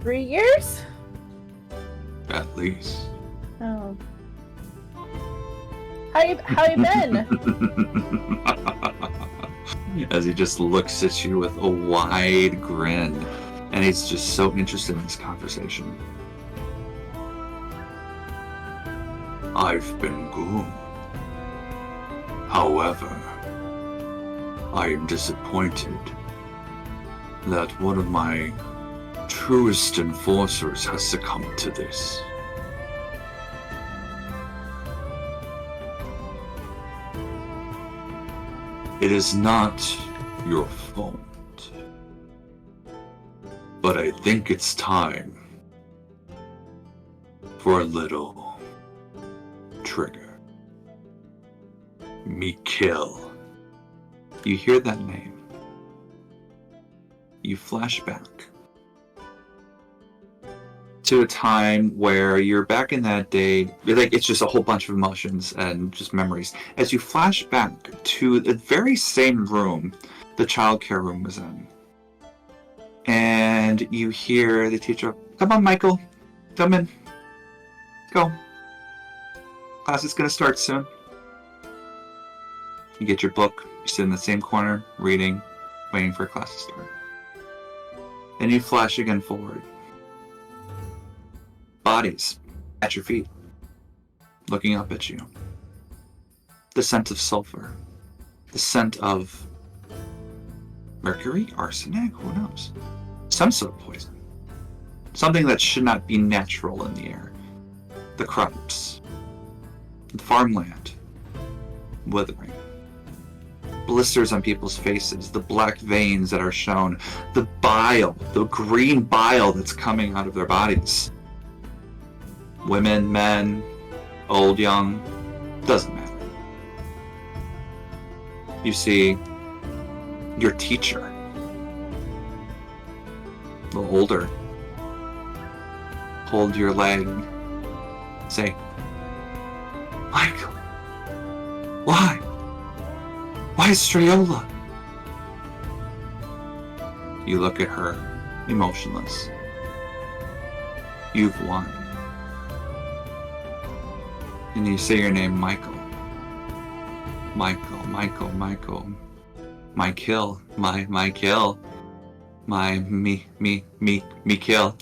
3 years? at least. Oh. How you been? As he just looks at you with a wide grin, and he's just so interested in this conversation. I've been good. However, I am disappointed that one of my truest enforcers has succumbed to this. It is not your fault, but I think it's time for a little trigger. Me kill. You hear that name. You flash back to a time where you're back in that day. Like, it's just a whole bunch of emotions and just memories. As you flash back to the very same room the childcare room was in. And you hear the teacher, "Come on, Michael. Come in. Go. Class is going to start soon." You get your book. You sit in the same corner, reading, waiting for class to start. Then you flash again forward. Bodies at your feet, looking up at you. The scent of sulfur. The scent of mercury, arsenic, who knows? Some sort of poison. Something that should not be natural in the air. The crops. The farmland. Withering. Blisters on people's faces. The black veins that are shown. The bile. The green bile that's coming out of their bodies. Women, men, old, young, doesn't matter. You see your teacher, a little older, hold your leg, say, "Michael, why? Why Striola?" You look at her, emotionless. You've won. And you say your name, Michael. Michael, Michael, Michael. My kill, my kill. My, me kill.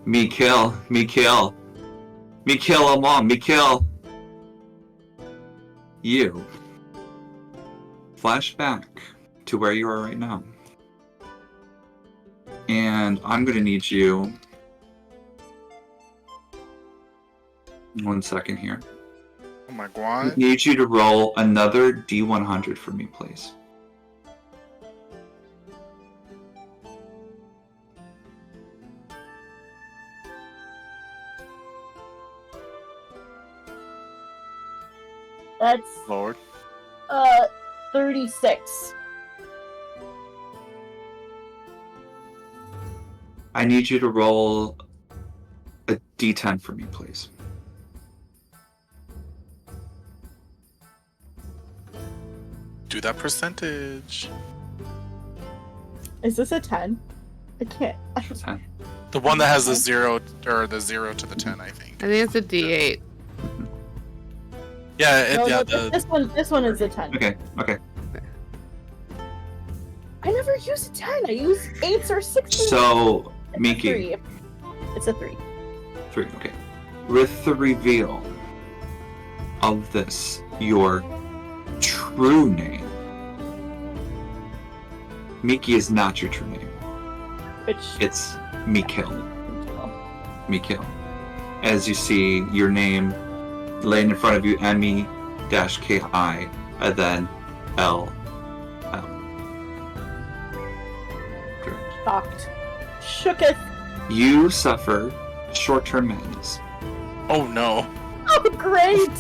Me kill, me kill. Me kill them all, me kill. You. Flash back to where you are right now. And I'm gonna need you... One second here. Oh my I god. need you to roll another D100 for me, please. That's Lord. 36. I need you to roll a D10 for me, please. Do that percentage. Is this a 10? I can't. 10. The one that has the 0 or the 0 to the 10, I think. I think it's a D8. Yeah, No, yeah. no, this one is a 10. Okay, okay. I never use a 10. I use 8s or 6s. So, It's a Miki. 3. It's a 3. 3, okay. With the reveal of this, your true name. Miki is not your true name. Which It's Mikil. Mikil. As you see your name laying in front of you, M-E-K-I, and then L. shocked. Shooketh. You suffer short-term madness. Oh no. Oh, great.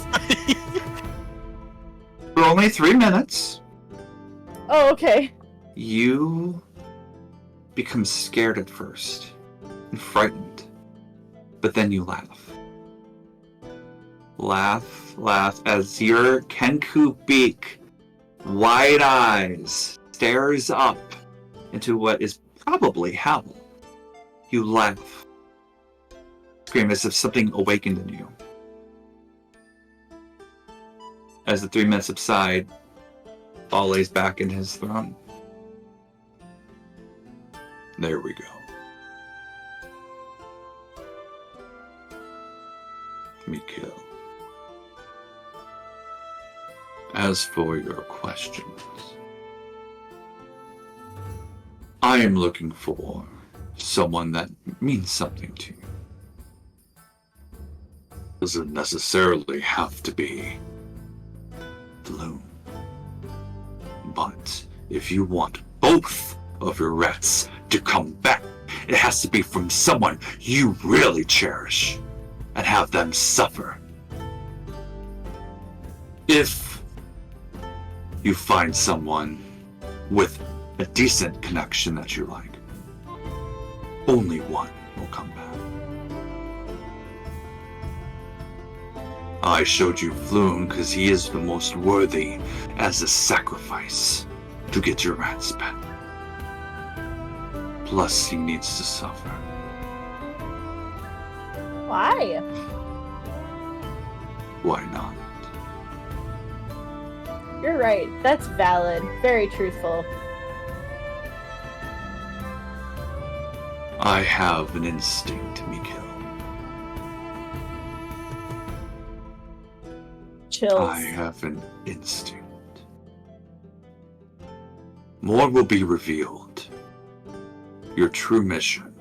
For only 3 minutes, Oh, okay. you become scared at first and frightened, but then you laugh. Laugh as your Kenku beak, wide eyes, stares up into what is probably hell. You laugh. Scream as if something awakened in you. As the 3 minutes subside, Paul lays back in his throne. There we go. Mikhail. As for your questions, I am looking for someone that means something to you. Doesn't necessarily have to be Bloom. But if you want both of your rats to come back, it has to be from someone you really cherish and have them suffer. If you find someone with a decent connection that you like, only one will come back. I showed you Floon because he is the most worthy as a sacrifice to get your rats back. Plus, he needs to suffer. Why? Why not? You're right. That's valid. Very truthful. I have an instinct, Mikhail. Chills. I have an instinct. More will be revealed. Your true mission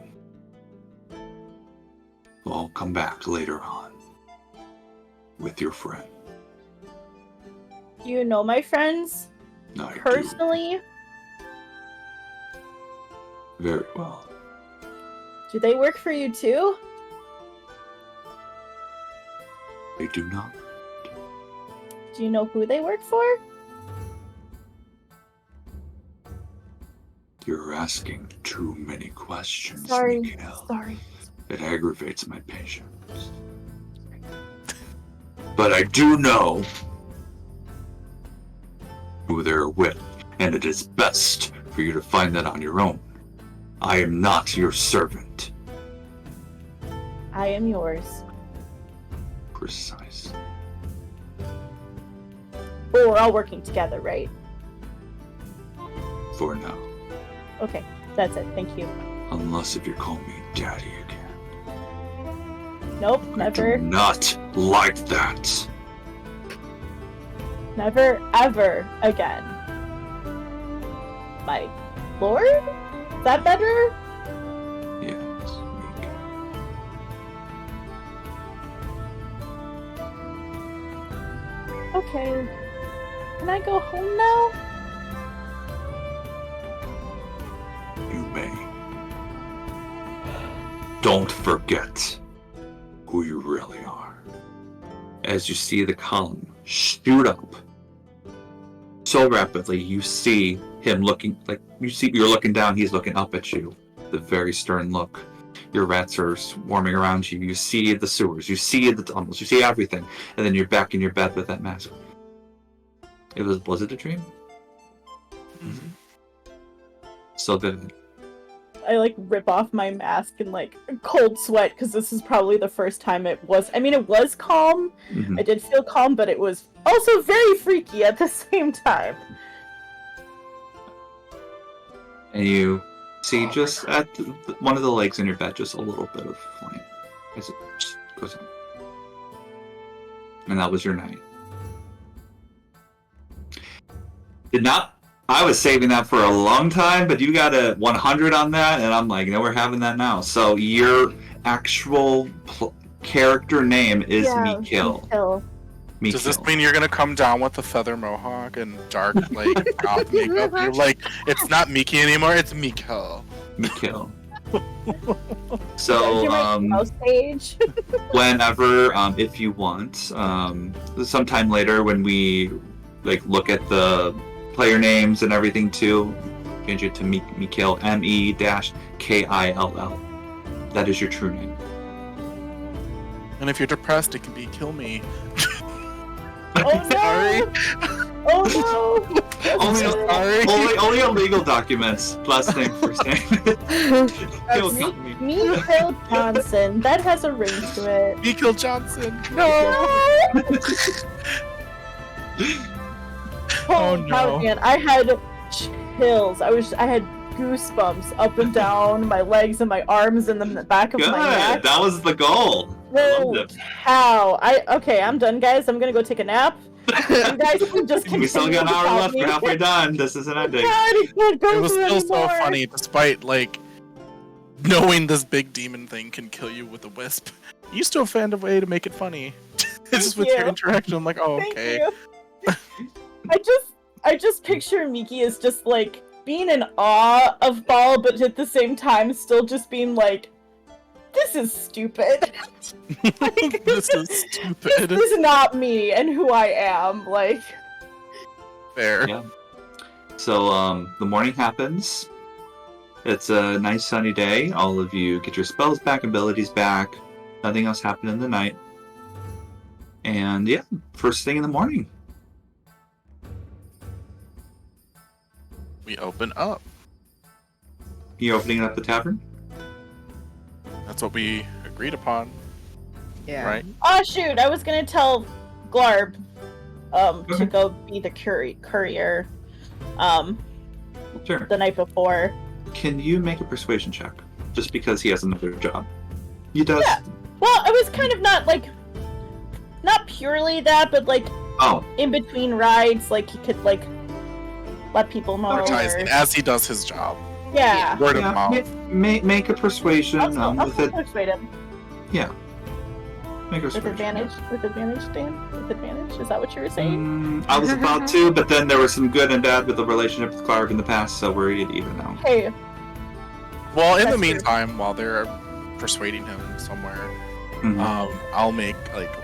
will all come back later on with your friend. Do you know my friends I do. personally? Very well. Do they work for you too? I do not. Do you know who they work for? You're asking too many questions, Sorry. Mikhail. Sorry. It aggravates my patience. But I do know who they're with, and it is best for you to find that on your own. I am not your servant. I am yours. Precise. But we're all working together, right? For now. Okay, that's it. Thank you. Unless if you call me Daddy again. Nope, I do never, not like that. never, ever again. My lord? Is that better? Yes, Mikhail. Okay. Can I go home now? You may. Don't forget who you really are. As you see the column shoot up so rapidly, you see him looking like you're looking down, he's looking up at you. The very stern look. Your rats are swarming around you. You see the sewers, you see the tunnels, you see everything, and then you're back in your bed with that mask. Was it a dream? Mhm. So then I like rip off my mask and like cold sweat because this is probably the first time it was. I mean, it was calm. mhm. I did feel calm, but it was also very freaky at the same time. And you see just at one of the legs in your bed, just a little bit of flame as it just goes on. And that was your night. I was saving that for a long time, but you got a 100 on that, and I'm like, no, we're having that now. So your actual character name is Mikhail. Mikhail. Does this mean you're gonna come down with a feather mohawk and dark like goth makeup? You're like, it's not Miki anymore, it's Mikhail. Mikhail. You're So, my mouse page. whenever, if you want, sometime later when we like look at the player names and everything too, change it to Mikhail, M-E-K-I-L-L. That is your true name. And if you're depressed, it can be kill me. Oh Sorry. no! Oh no! Only on legal documents. Last name, first name. Kill me. Mikhail Johnson. That has a ring to it. Mikhail Johnson. No. Oh no. man, I had chills. I had goosebumps up and down my legs and my arms and the back of Good. my neck. That was the goal. I loved it. Cow. Okay, I'm done, guys. I'm gonna go take a nap. You guys can just We still got an hour continue left. We're halfway done. This is an ending. God, I can't go It was through still so anymore. funny, despite like knowing this big demon thing can kill you with a wisp. You still found a way to make it funny. It's just with your you. interaction. I'm like, oh, Thank okay. you. I just picture Miki as just like being in awe of Ball, but at the same time still just being like, this is stupid. Like, This is stupid. This is not me and who I am. Like, Fair. Yeah. So the morning happens. It's a nice sunny day. All of you get your spells back, abilities back. Nothing else happened in the night. And yeah, first thing in the morning. We open up. You opening up the tavern? That's what we agreed upon, Yeah. right? Oh shoot! I was gonna tell Glarb to Okay. go be the courier Sure. the night before. Can you make a persuasion check? Just because he has another job. He does. Yeah. Well, I was kind of not purely that, but like Oh, in between rides, like he could like let people know. Advertising Or... as he does his job. Yeah. Word of yeah, mouth. make a persuasion I'll with it. persuade him. Make a With persuasion. advantage? With advantage, Dan? With advantage? Is that what you were saying? I was about to, but then there was some good and bad with the relationship with Clark in the past, so we're even now. Hey, Well, in the That's true. meantime, while they're persuading him somewhere, Mhm. I'll make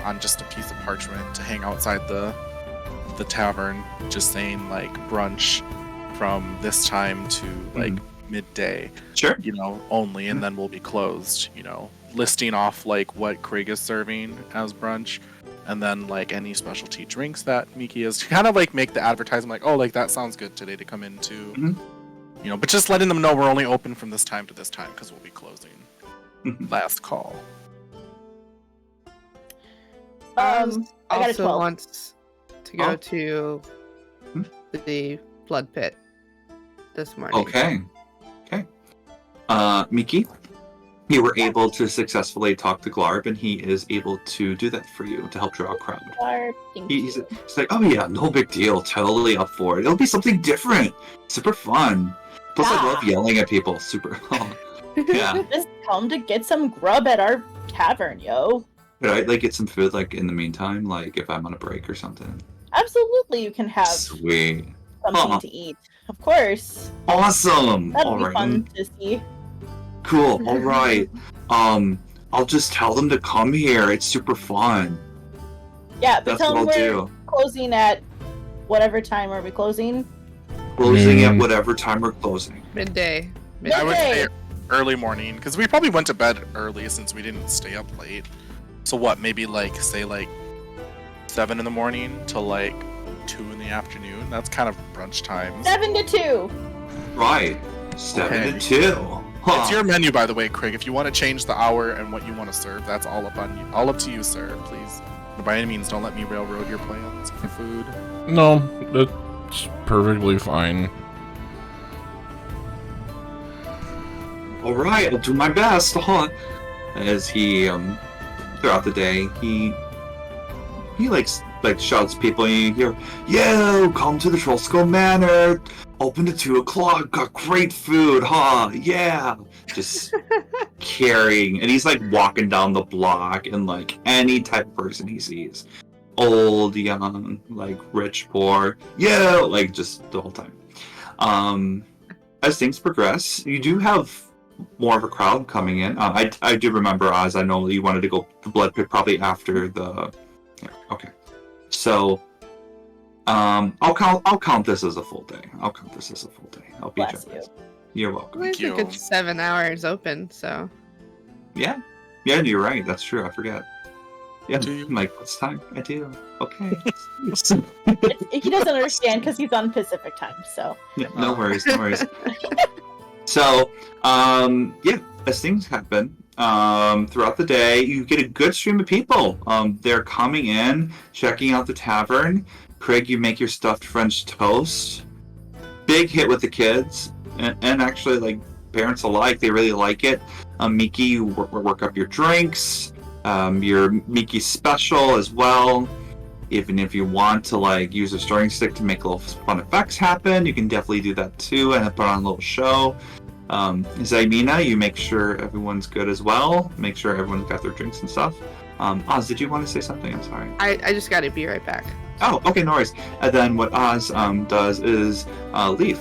on just a piece of parchment to hang outside the tavern, just saying like brunch from this time to like midday, Sure. only, and then we'll be closed. Listing off like what Craig is serving as brunch, and then like any specialty drinks that Miki is, to kind of like make the advertisement like, oh, like that sounds good today to come into. Mhm. But just letting them know we're only open from this time to this time because we'll be closing. Mhm. Last call. I got a also 12. wants to go Oh. to Hmm? the blood pit this morning. Okay. Miki, you were able to successfully talk to Glarb, and he is able to do that for you to help draw a crowd. Glarb, thank He's you. like, oh yeah, no big deal, totally up for it. It'll be something different, super fun. Plus, I love Yeah. yelling at people. Super. Yeah. Just come to get some grub at our tavern, yo. Could I like get some food like in the meantime, like if I'm on a break or something? Absolutely, you can have Sweet. something Huh. to eat. Of course. Awesome. That'd All be right. fun to see. Cool. All right. I'll just tell them to come here. It's super fun. Yeah, but That's tell what them I'll we're do. closing at whatever time are we closing? Closing at Mm. whatever time we're closing. Midday. I would Midday. say early morning because we probably went to bed early since we didn't stay up late. So what? Maybe say 7 in the morning till 2 in the afternoon. That's kind of brunch times. 7 to 2. Right. 7 Okay. to 2. Huh. It's your menu, by the way, Craig. If you want to change the hour and what you want to serve, that's all up on you. All up to you, sir. Please. But by any means, don't let me railroad your plans for food. No, that's perfectly fine. All right, I'll do my best. As he throughout the day, he shouts at people. And you hear, "Yo, come to the Troll Skull Manor. Open at 2:00. Got great food, huh? Yeah." Just carrying, and he's like walking down the block, and like any type of person he sees, old, young, like rich, poor, yeah, like just the whole time. As things progress, you do have more of a crowd coming in. I do remember, Oz. I know you wanted to go to Blood Pit probably after the. Yeah, okay, so I'll count this as a full day. I'll be Bless generous. you. You're welcome. I think you. it's 7 hours open, so Yeah, you're right. That's true. I forget. Yeah, Do you? I'm like, what's time? I do. Okay. He doesn't understand because he's on Pacific time, so. Yeah, no worries. So, as things happen throughout the day, you get a good stream of people. They're coming in, checking out the tavern. Craig, you make your stuffed French toast. Big hit with the kids, and actually, like, parents alike, they really like it. Miki, you work up your drinks. Your Miki special as well. Even if you want to like use a stirring stick to make little fun effects happen, you can definitely do that too and put on a little show. Zaimina, you make sure everyone's good as well. Make sure everyone's got their drinks and stuff. Oz, did you want to say something? I'm sorry. I just gotta be right back. Oh, okay, no worries. And then what Oz does is leave.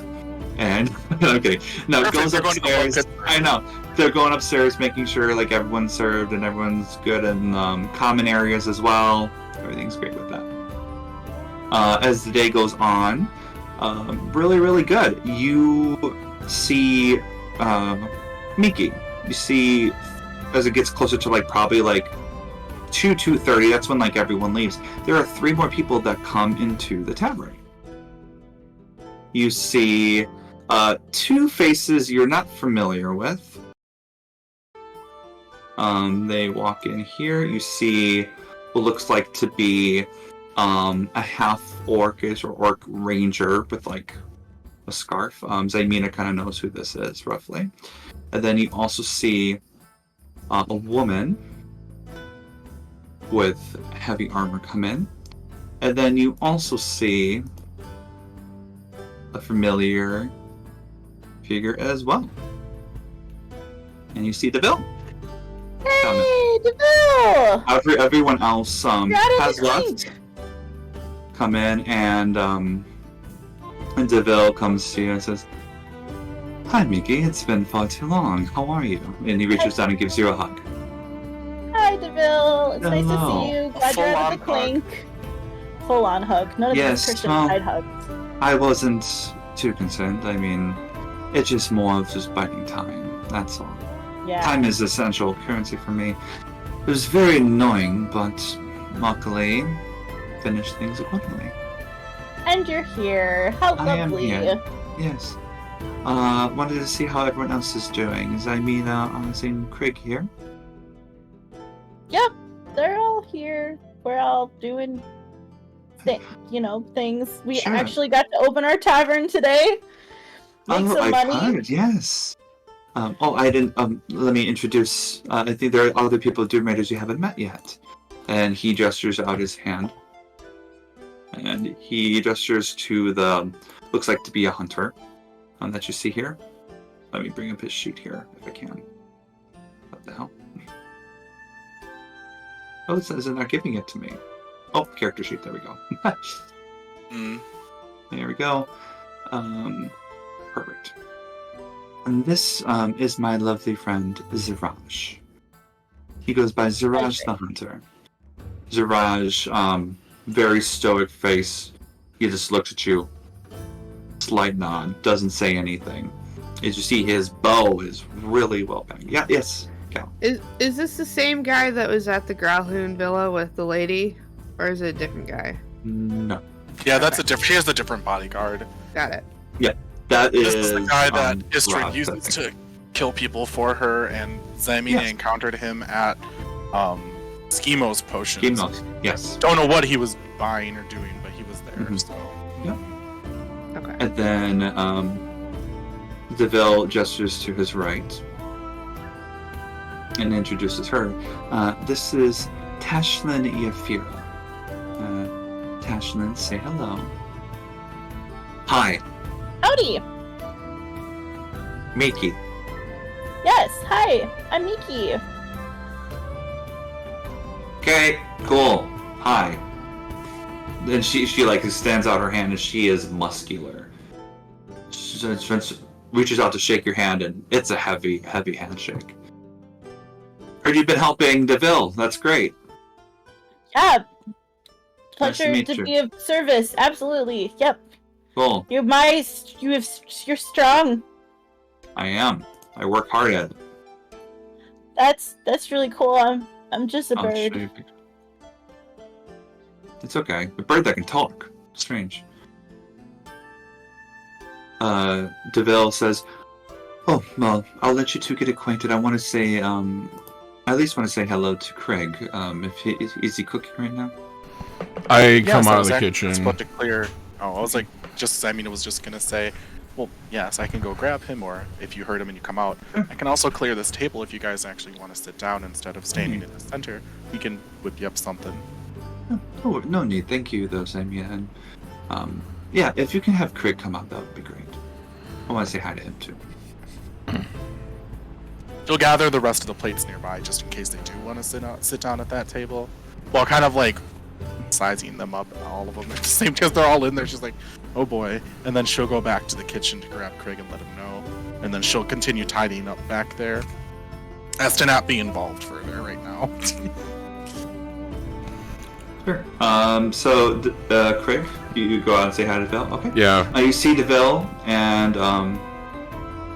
And okay, no, Perfect, goes they're going to the upstairs. market. I know they're going upstairs, making sure like everyone's served and everyone's good in common areas as well. Everything's great with that. As the day goes on, really, really good. You see Miki. You see as it gets closer to like probably like 2:30, that's when like everyone leaves. There are 3 more people that come into the tavern. You see 2 faces you're not familiar with. They walk in here. You see what looks like to be a half orcish or orc ranger with like a scarf. Zaymina kind of knows who this is roughly. And then you also see a woman with heavy armor come in. And then you also see a familiar figure as well. And you see DeVille. Hey, DeVille! Everyone else has left. Clink. Come in, and DeVille comes to you and says, "Hi, Miki. It's been far too long. How are you?" And he reaches down and gives you a hug. Hi, DeVille. It's nice to Hello. see you. Glad you're out of the clink. Full-on hug. None of Yes, these Christian side hugs. I wasn't too concerned. I mean, it's just more of just biding time. That's all. Yeah. Time is essential currency for me. It was very annoying, but luckily, finished things accordingly. And you're here. How I am lovely. here. Yes. Wanted to see how everyone else is doing. Is and Craig here? Yep, they're all here. We're all doing, things. We Sure. actually got to open our tavern today. Make some I money. heard, yes. I didn't. Let me introduce. I think there are other people at Doom Raiders you haven't met yet. And he gestures out his hand. And he gestures to the, looks like to be a hunter, that you see here. Let me bring up his sheet here, if I can. What the hell? Oh, it says they're not giving it to me. Oh, character sheet, there we go. There we go. Perfect. And this is my lovely friend, Ziraj. He goes by Ziraj the Hunter. Ziraj, very stoic face. He just looks at you. Slight nod, doesn't say anything. As you see, his bow is really well banged. Yeah, yes, Cal. Is this the same guy that was at the Growlhound Villa with the lady? Or is it a different guy? No. Yeah, that's a different. She has a different bodyguard. Got it. That This is is the guy that Istrid Raj, I uses think. to kill people for her, and Zamina Yes. encountered him at Schemos Potions. Schemos, yes. Don't know what he was buying or doing, but he was there. Mhm. So Okay. And then DeVille gestures to his right and introduces her. This is Tashlin Iafira. Tashlin, say hello. Hi, Howdy. Miki. Yes. Hi. I'm Miki. Okay, cool. Hi. Then she like stands out her hand, and she is muscular. She reaches out to shake your hand, and it's a heavy handshake. Heard you've been helping DeVille. That's great. Yeah. Nice to Pleasure meet to you. be of service. Absolutely. Yep. Cool. You're strong. I am. I work hard at it. That's really cool. I'm just a I'll show bird. you a picture. It's okay. A bird that can talk. Strange. DeVille says, "Oh, well, I'll let you two get acquainted. I want to say, I at least want to say hello to Craig. Is he cooking right now? I come so out I of was the actually kitchen. about to clear. Oh, I was like, Zamina was just gonna say, well, yes, I can go grab him, or if you heard him and you come out, I can also clear this table if you guys actually want to sit down instead of standing in the center. We can whip you up something. Oh, no need. Thank you, though, Samia. And, yeah, if you can have Craig come out, that would be great. I want to say hi to him, too. You'll gather the rest of the plates nearby just in case they do want to sit down at that table. Well, kind of like sizing them up, all of them at the same because they're all in there. She's like, oh boy. And then she'll go back to the kitchen to grab Craig and let him know. And then she'll continue tidying up back there as to not be involved further right now. Sure. Craig, you go out and say hi to DeVille? Okay. Yeah. You see DeVille and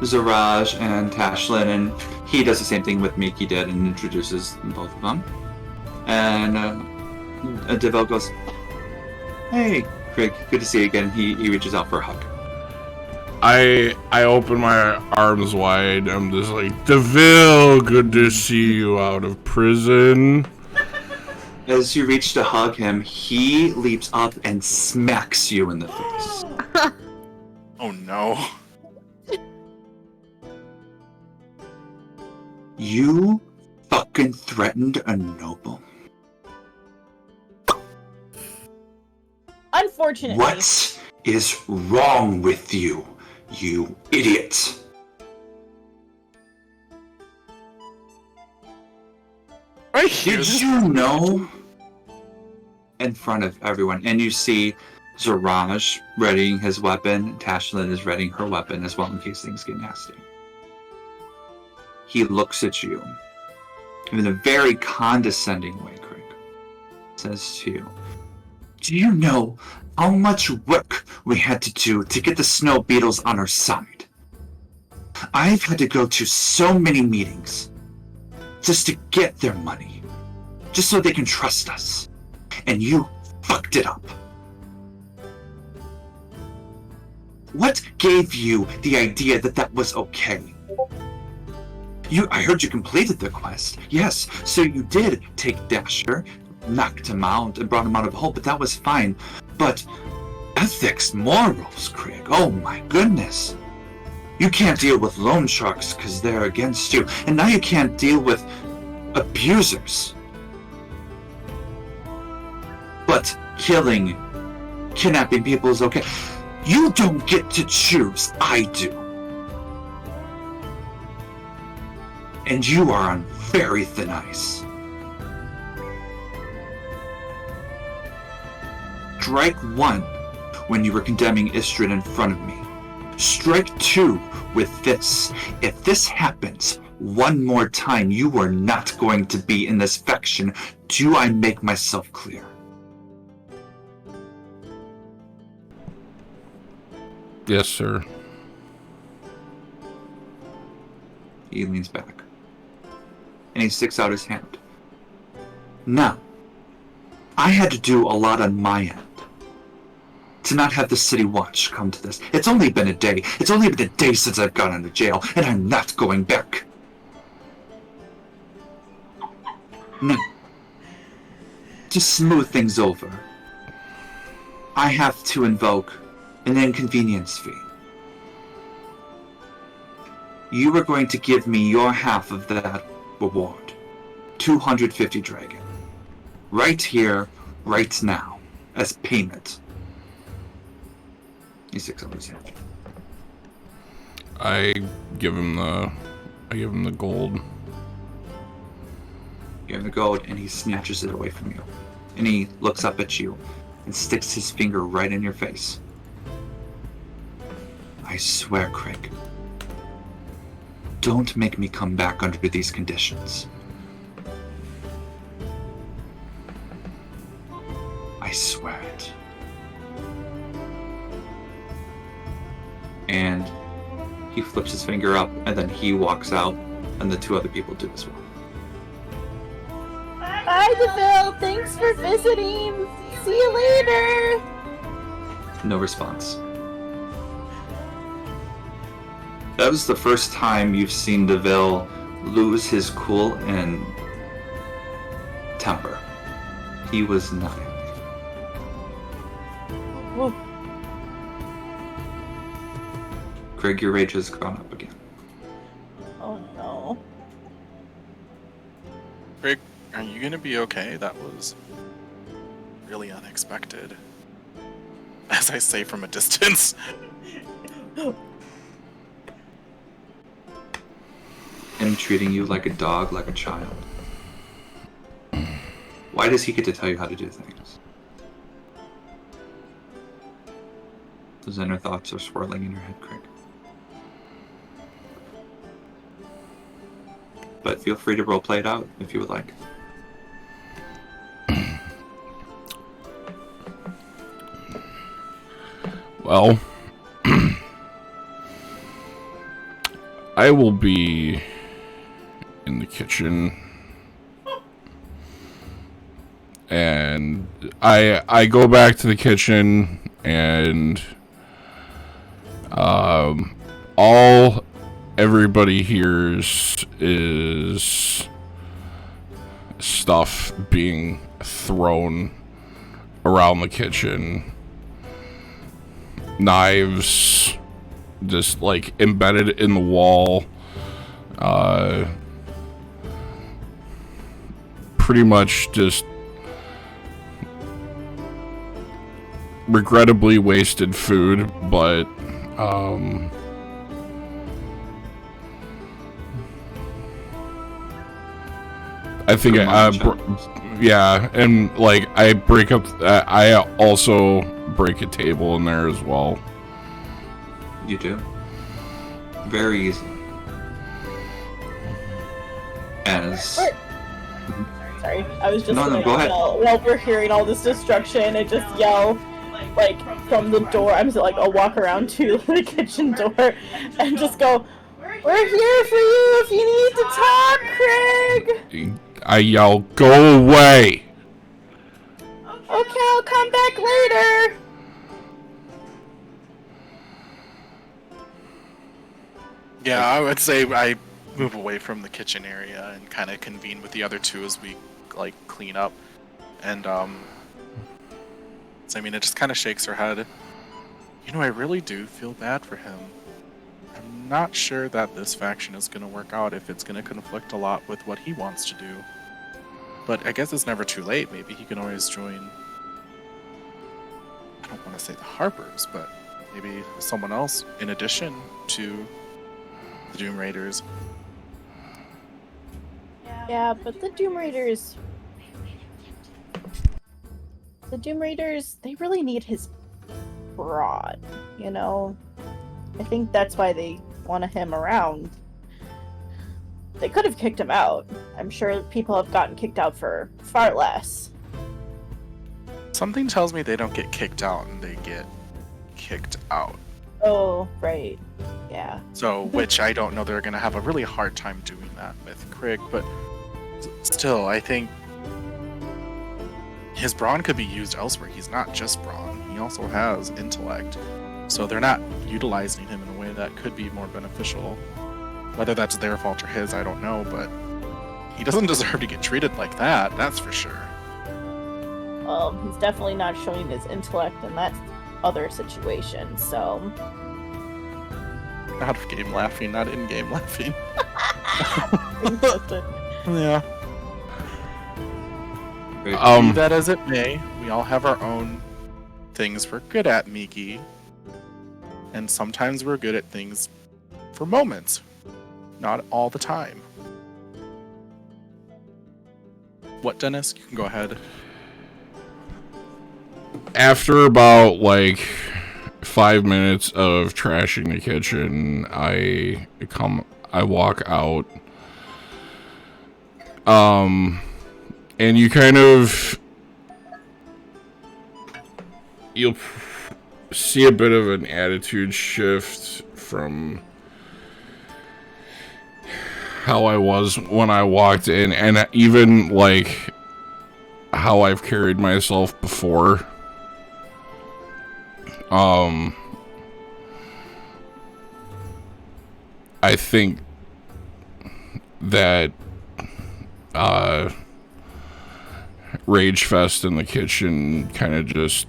Ziraj and Tashlin, and he does the same thing with Miki did and introduces both of them. And Deville goes, "Hey, Craig, good to see you again." He reaches out for a hug. I open my arms wide. I'm just like, DeVille, good to see you out of prison. As you reach to hug him, he leaps up and smacks you in the face. Oh no. You fucking threatened a noble. Unfortunately. What is wrong with you, you idiot? Right here. Did you know? In front of everyone, and you see Zaraj readying his weapon. Tashlin is readying her weapon as well in case things get nasty. He looks at you in a very condescending way, Craig. Says to you, "Do you know how much work we had to do to get the snow beetles on our side? I've had to go to so many meetings just to get their money, just so they can trust us. And you fucked it up. What gave you the idea that that was okay? I heard you completed the quest. Yes, so you did take Dasher, knocked him out, and brought him out of the hole, but that was fine. But ethics, morals, Craig, oh my goodness. You can't deal with loan sharks because they're against you, and now you can't deal with abusers. But killing, kidnapping people is okay. You don't get to choose, I do. And you are on very thin ice. Strike 1 when you were condemning Istrid in front of me. Strike 2 with this. If this happens one more time, you are not going to be in this faction. Do I make myself clear? Yes, sir. He leans back. And he sticks out his hand. Now, I had to do a lot on my end to not have the city watch come to this. It's only been a day. It's only been a day since I've gone into jail, and I'm not going back. No. To smooth things over, I have to invoke an inconvenience fee. You are going to give me your half of that reward. 250 dragon. Right here, right now, as payment. He sticks out his hand. I give him the gold. You have the gold, and he snatches it away from you. And he looks up at you and sticks his finger right in your face. I swear, Craig, don't make me come back under these conditions. I swear it. And he flips his finger up, and then he walks out, and the two other people do as well. Bye, DeVille. Thanks for visiting. See you later. No response. That was the first time you've seen DeVille lose his cool and temper. He was not happy. Whoa. Craig, your rage has gone up again. Oh no. Rick, are you gonna be okay? That was really unexpected. As I say from a distance. Him treating you like a dog, like a child. Why does he get to tell you how to do things? Those inner thoughts are swirling in your head, Craig. But feel free to roleplay it out if you would like. Well, I will be in the kitchen And I go back to the kitchen, and all everybody hears is stuff being thrown around the kitchen. Knives just like embedded in the wall. Pretty much just regrettably wasted food, but I think yeah, and like I break up. I also break a table in there as well. You do? Very easily. As... Sorry, I was just No, go ahead. while we're hearing all this destruction, I just yell, like, from the door. I'm just like, I'll walk around to the kitchen door and just go, "We're here for you if you need to talk, Craig!" I yell, "Go away!" "Okay, I'll come back later." Yeah, I would say I move away from the kitchen area and kind of convene with the other two as we like clean up. And so I mean, it just kind of shakes her head. You know, I really do feel bad for him. I'm not sure that this faction is going to work out if it's going to conflict a lot with what he wants to do. But I guess it's never too late. Maybe he can always join. I don't want to say the Harpers, but maybe someone else in addition to the Doom Raiders. Yeah, but the Doom Raiders, they really need his broad, you know? I think that's why they wanted him around. They could have kicked him out. I'm sure people have gotten kicked out for far less. Something tells me they don't get kicked out and they get kicked out. Oh, right. Yeah. So, which I don't know, they're going to have a really hard time doing that with Krieg, but still, I think his brawn could be used elsewhere. He's not just brawn, he also has intellect. So they're not utilizing him in a way that could be more beneficial. Whether that's their fault or his, I don't know, but he doesn't deserve to get treated like that, that's for sure. Well, he's definitely not showing his intellect in that other situation, so... Out of game laughing, not in game laughing. Interesting. Yeah. Be that as it may, we all have our own things we're good at, Miki. And sometimes we're good at things for moments, not all the time. What, Dennis? You can go ahead. After about like 5 minutes of trashing the kitchen, I walk out. And you kind of, you'll see a bit of an attitude shift from how I was when I walked in, and even like how I've carried myself before. I think that Rage Fest in the kitchen kind of just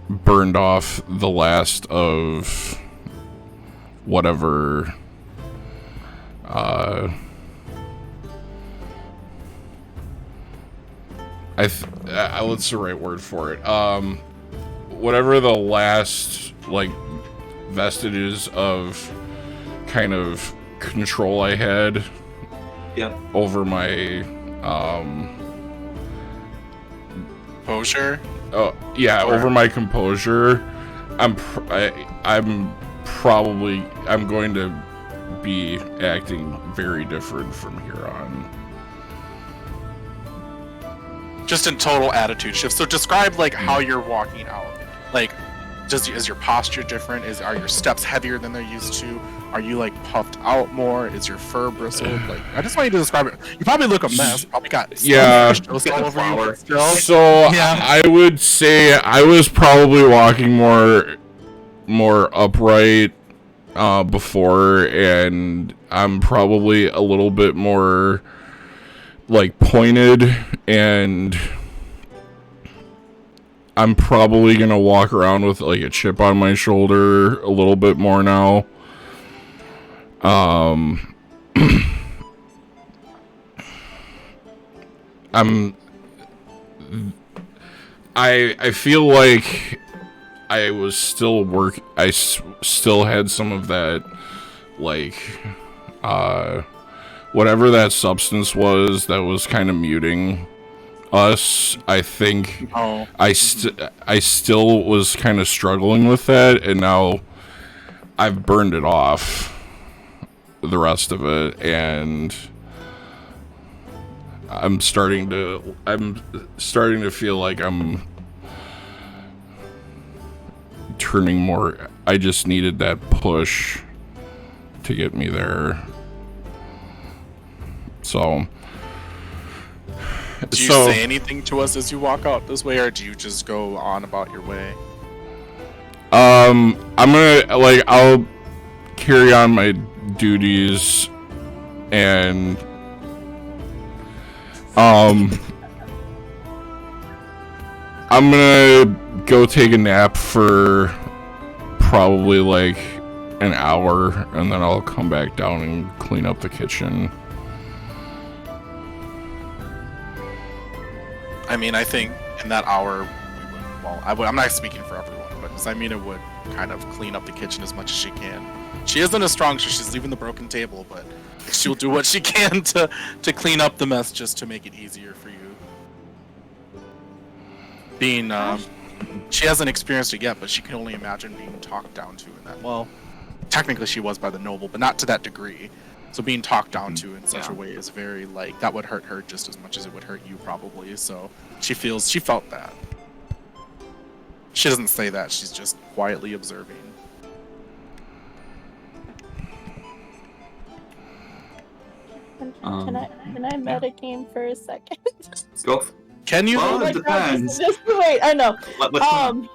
burned off the last of whatever what's the right word for it? Whatever the last like vestiges of kind of control I had over my Composure? Oh yeah, over my composure. I'm going to be acting very different from here on. Just in total attitude shift. So describe like how you're walking out. Like is your posture different? Are your steps heavier than they're used to? Are you like puffed out more? Is your fur bristled? Like, I just want you to describe it. You probably look a mess. Probably got all over you. But still. So Yeah. I would say I was probably walking more upright before, and I'm probably a little bit more like pointed, and I'm probably gonna walk around with like a chip on my shoulder a little bit more now. I feel like I was still still had some of that, like, whatever that substance was that was kind of muting us. I think I still was kind of struggling with that, and now I've burned it off, the rest of it, and I'm starting to feel like I'm turning more. I just needed that push to get me there. So do you say anything to us as you walk out this way, or do you just go on about your way? I'm gonna, like, I'll carry on my duties, and I'm gonna go take a nap for probably like an hour, and then I'll come back down and clean up the kitchen. I mean, I think in that hour, I'm not speaking for everyone, but Zymina would kind of clean up the kitchen as much as she can. She isn't as strong, so she's leaving the broken table, but she'll do what she can to clean up the mess just to make it easier for you. Being, she hasn't experienced it yet, but she can only imagine being talked down to in that. Well, technically she was by the noble, but not to that degree. So being talked down to in such a way is very, like, that would hurt her just as much as it would hurt you probably. So she felt that. She doesn't say that, she's just quietly observing. Can I metagame for a second? Go. Can you? Well, Oh my it God, depends. just wait, I know. What's going on?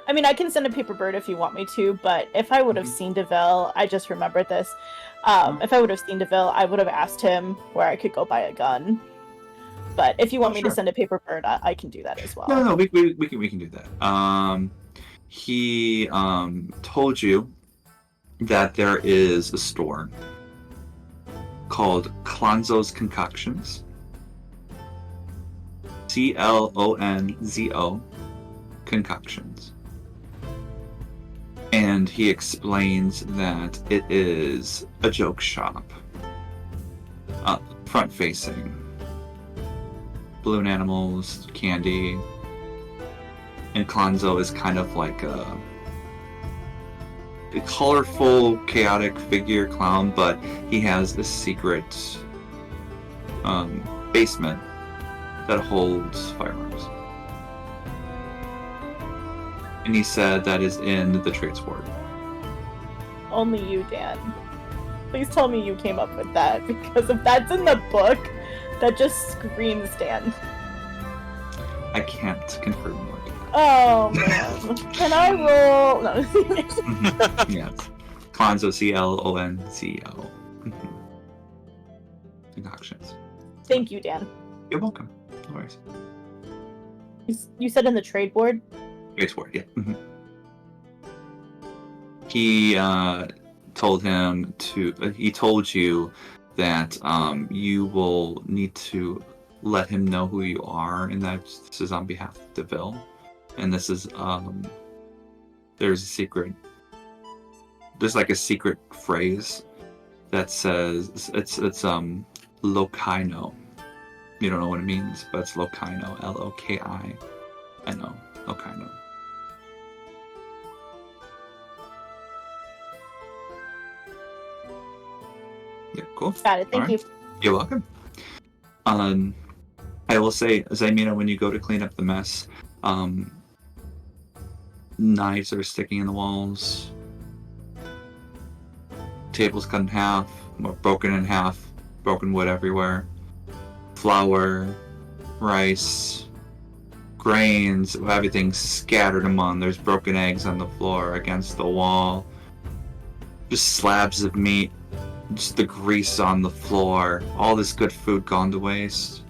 I mean, I can send a paper bird if you want me to, but if I would have seen DeVille, I just remembered this. If I would have seen DeVille, I would have asked him where I could go buy a gun. But if you want me to send a paper bird, I can do that as well. No, we can do that. He told you that there is a store called Clonzo's Concoctions. CLONZO Concoctions. And he explains that it is a joke shop. Front facing. Balloon animals, candy. And Clonzo is kind of like a colorful, chaotic figure clown, but he has this secret basement that holds firearms. And he said that is in the trades ward. Only you, Dan. Please tell me you came up with that, because if that's in the book, that just screams Dan. I can't confirm more. Oh man. Can I roll? No. Yes. Clonzo, CLONZO. Concoctions. Thank you, Dan. You're welcome. No worries. You said in the trade board? Trades ward, yeah. He told him to. He told you that you will need to let him know who you are, and that this is on behalf of DeVille. And this is there's a secret. There's like a secret phrase that says it's Lokino. You don't know what it means, but it's Lokino. Lokino. Lokino. Yeah, cool. Got it. Thank you. You're welcome. I will say, Zymina, when you go to clean up the mess, Knives are sticking in the walls. Tables cut in half, or broken in half. Broken wood everywhere. Flour, rice, grains, everything scattered among. There's broken eggs on the floor against the wall. Just slabs of meat. Just the grease on the floor. All this good food gone to waste.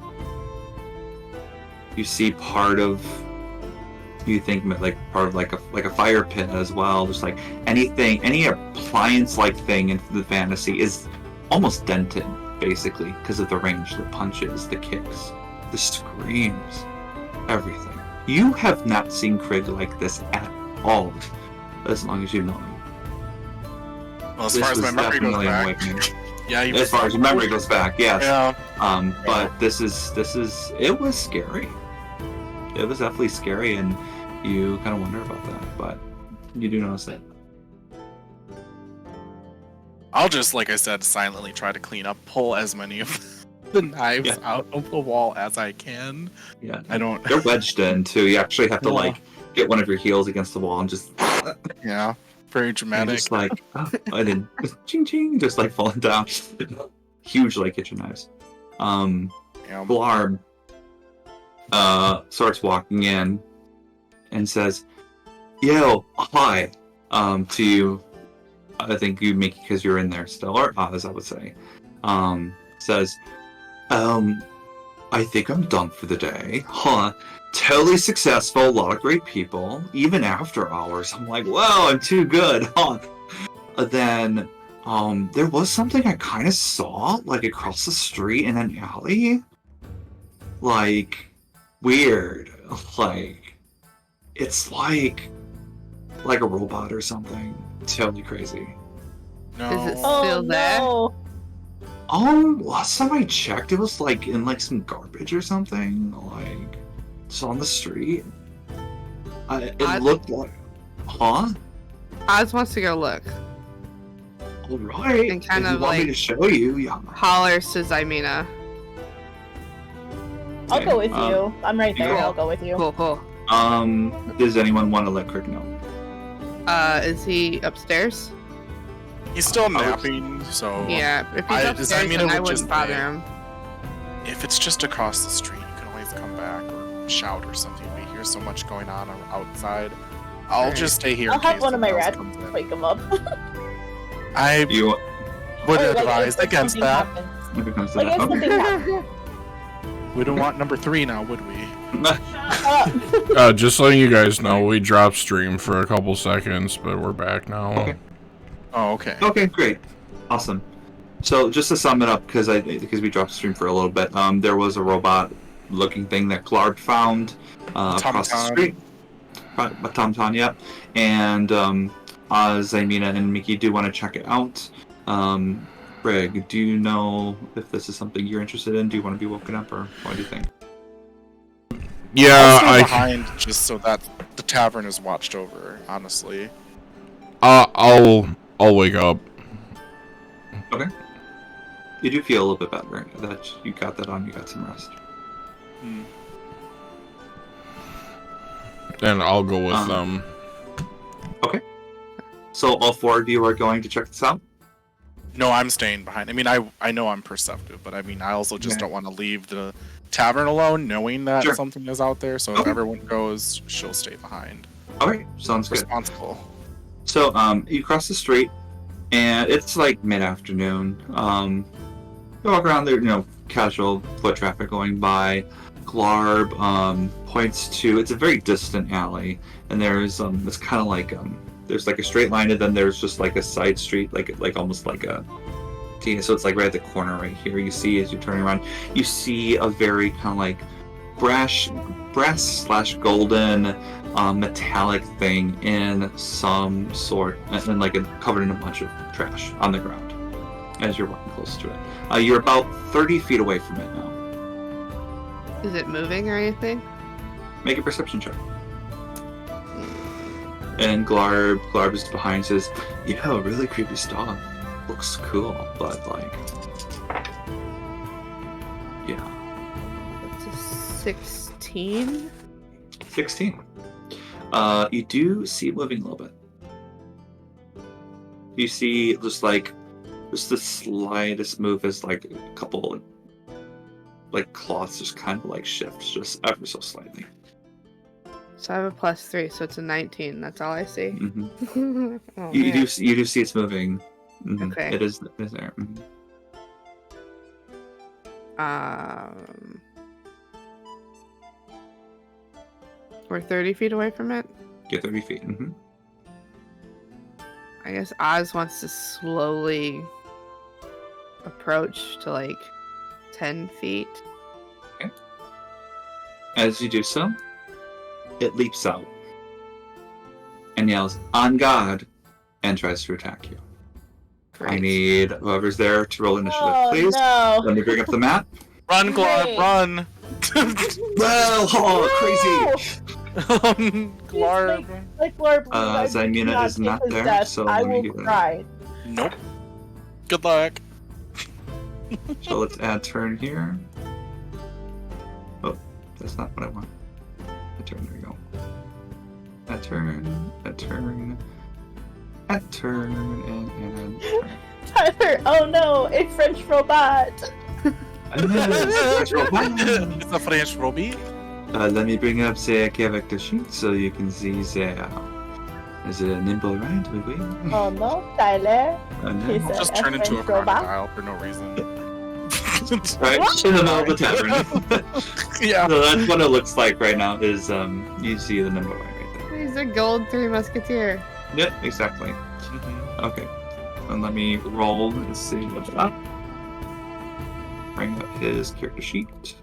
You see part of, you think like part of like a fire pit as well. Just like anything, any appliance-like thing in the fantasy is almost dented, basically, because of the range, the punches, the kicks, the screams, everything. You have not seen Craig like this at all, as long as you know him. Well, as far as my memory goes back, yeah. As far as your memory goes back, yes. Yeah. But this is. It was scary. It was definitely scary, and you kind of wonder about that, but you do notice it. I'll just, like I said, silently try to clean up, pull as many of the knives out of the wall as I can. Yeah. I don't. They're wedged in too. You actually have to like get one of your heels against the wall and just. Yeah. Very dramatic. Just like, oh, I didn't. Ching ching, just like falling down. Huge like kitchen knives. Blarb starts walking in and says, "Yo, hi," to you. I think you make it because you're in there still, or Oz, I would say. Says, I think I'm done for the day. Huh. Totally successful, a lot of great people, even after hours. I'm like, wow, I'm too good, huh? Then, there was something I kind of saw, like, across the street in an alley. Like, weird. Like, it's like a robot or something. Totally crazy. No. Is it still there? No. Last time I checked, it was, like, in, like, some garbage or something. Like... It's on the street. It looked like... Huh? Oz wants to go look. Alright. And kind if of you want like me to show you, yeah. Hollers to Zymina. I'll go with you. I'm right there. go. I'll go with you. Cool. Does anyone want to let Crick know? Is he upstairs? He's still napping, so... Yeah, if he's upstairs, then I wouldn't bother him. If it's just across the street, you can always come back or shout or something. We hear so much going on outside. I'll just stay here. I'll in have case one of my someone else rats comes in. wake him up. I You would Or, like, advise if against something that. happens. if it comes to Like, that. if something happens. We don't want number 3 now, would we? Just letting you guys know, we dropped stream for a couple seconds, but we're back now. Okay. Oh, okay. Okay, great. Awesome. So, just to sum it up, because we dropped stream for a little bit, there was a robot-looking thing that Clark found across the street. Tom, yep. And Zymina and Mickey do want to check it out. Greg, do you know if this is something you're interested in? Do you want to be woken up, or what do you think? Yeah, I'll stay behind just so that the tavern is watched over, honestly. I'll wake up. Okay. You do feel a little bit better that you got that on. You got some rest. And I'll go with them. Okay. So all 4 of you are going to check this out? No, I'm staying behind. I mean, I know I'm perceptive, but I mean, I also just don't want to leave the tavern alone, knowing that something is out there. So if everyone goes, she'll stay behind. Alright, sounds good. Responsible. So, you cross the street, and it's like mid-afternoon. You walk around there, casual foot traffic going by. Glarb points to, it's a very distant alley, and there's it's kind of like there's like a straight line, and then there's just like a side street, like almost like a T. So it's like right at the corner right here. You see, as you're turning around, you see a very kind of like brass/golden metallic thing in some sort, and like covered in a bunch of trash on the ground as you're walking close to it. You're about 30 feet away from it now. Is it moving or anything? Make a perception check. And Glarb is behind, says, really creepy stuff. Looks cool, but like, yeah. That's a 16. 16. You do see it moving a little bit. You see just the slightest move as like a couple like cloths just kind of like shifts just ever so slightly. So I have a +3, so it's a 19. That's all I see. Mm-hmm. Oh, You man. do see it's moving. Mm-hmm. Okay. It is there. Mm-hmm. We're 30 feet away from it. Get 30 feet. Mm-hmm. I guess Oz wants to slowly approach to like 10 feet. As you do so, it leaps out and yells, "On God!" and tries to attack you. Great. I need whoever's there to roll initiative, Oh, please. no. Let me bring up the map. Run, Glarb, Great. run! Well, crazy! Glarb. Like Lord, Zymina is not there, so I let me will get it. cry. Nope. Good luck. So let's add turn here. Oh, that's not what I want. A turn, there we go. A turn, and turn, and turn. Tyler, oh no, a French robot. French robot. It's a French Robbie. Let me bring up the character sheet so you can see the nimble right? Oui, oui. Oh no, Tyler. No. He's a Just turn into a French robot. crocodile for no reason. Right in the middle of the tavern. Yeah. So that's what it looks like right now. Is you see the nimble right there? He's a gold 3 musketeer. Yep, exactly. Okay, and let me roll and see what's up. Bring up his character sheet.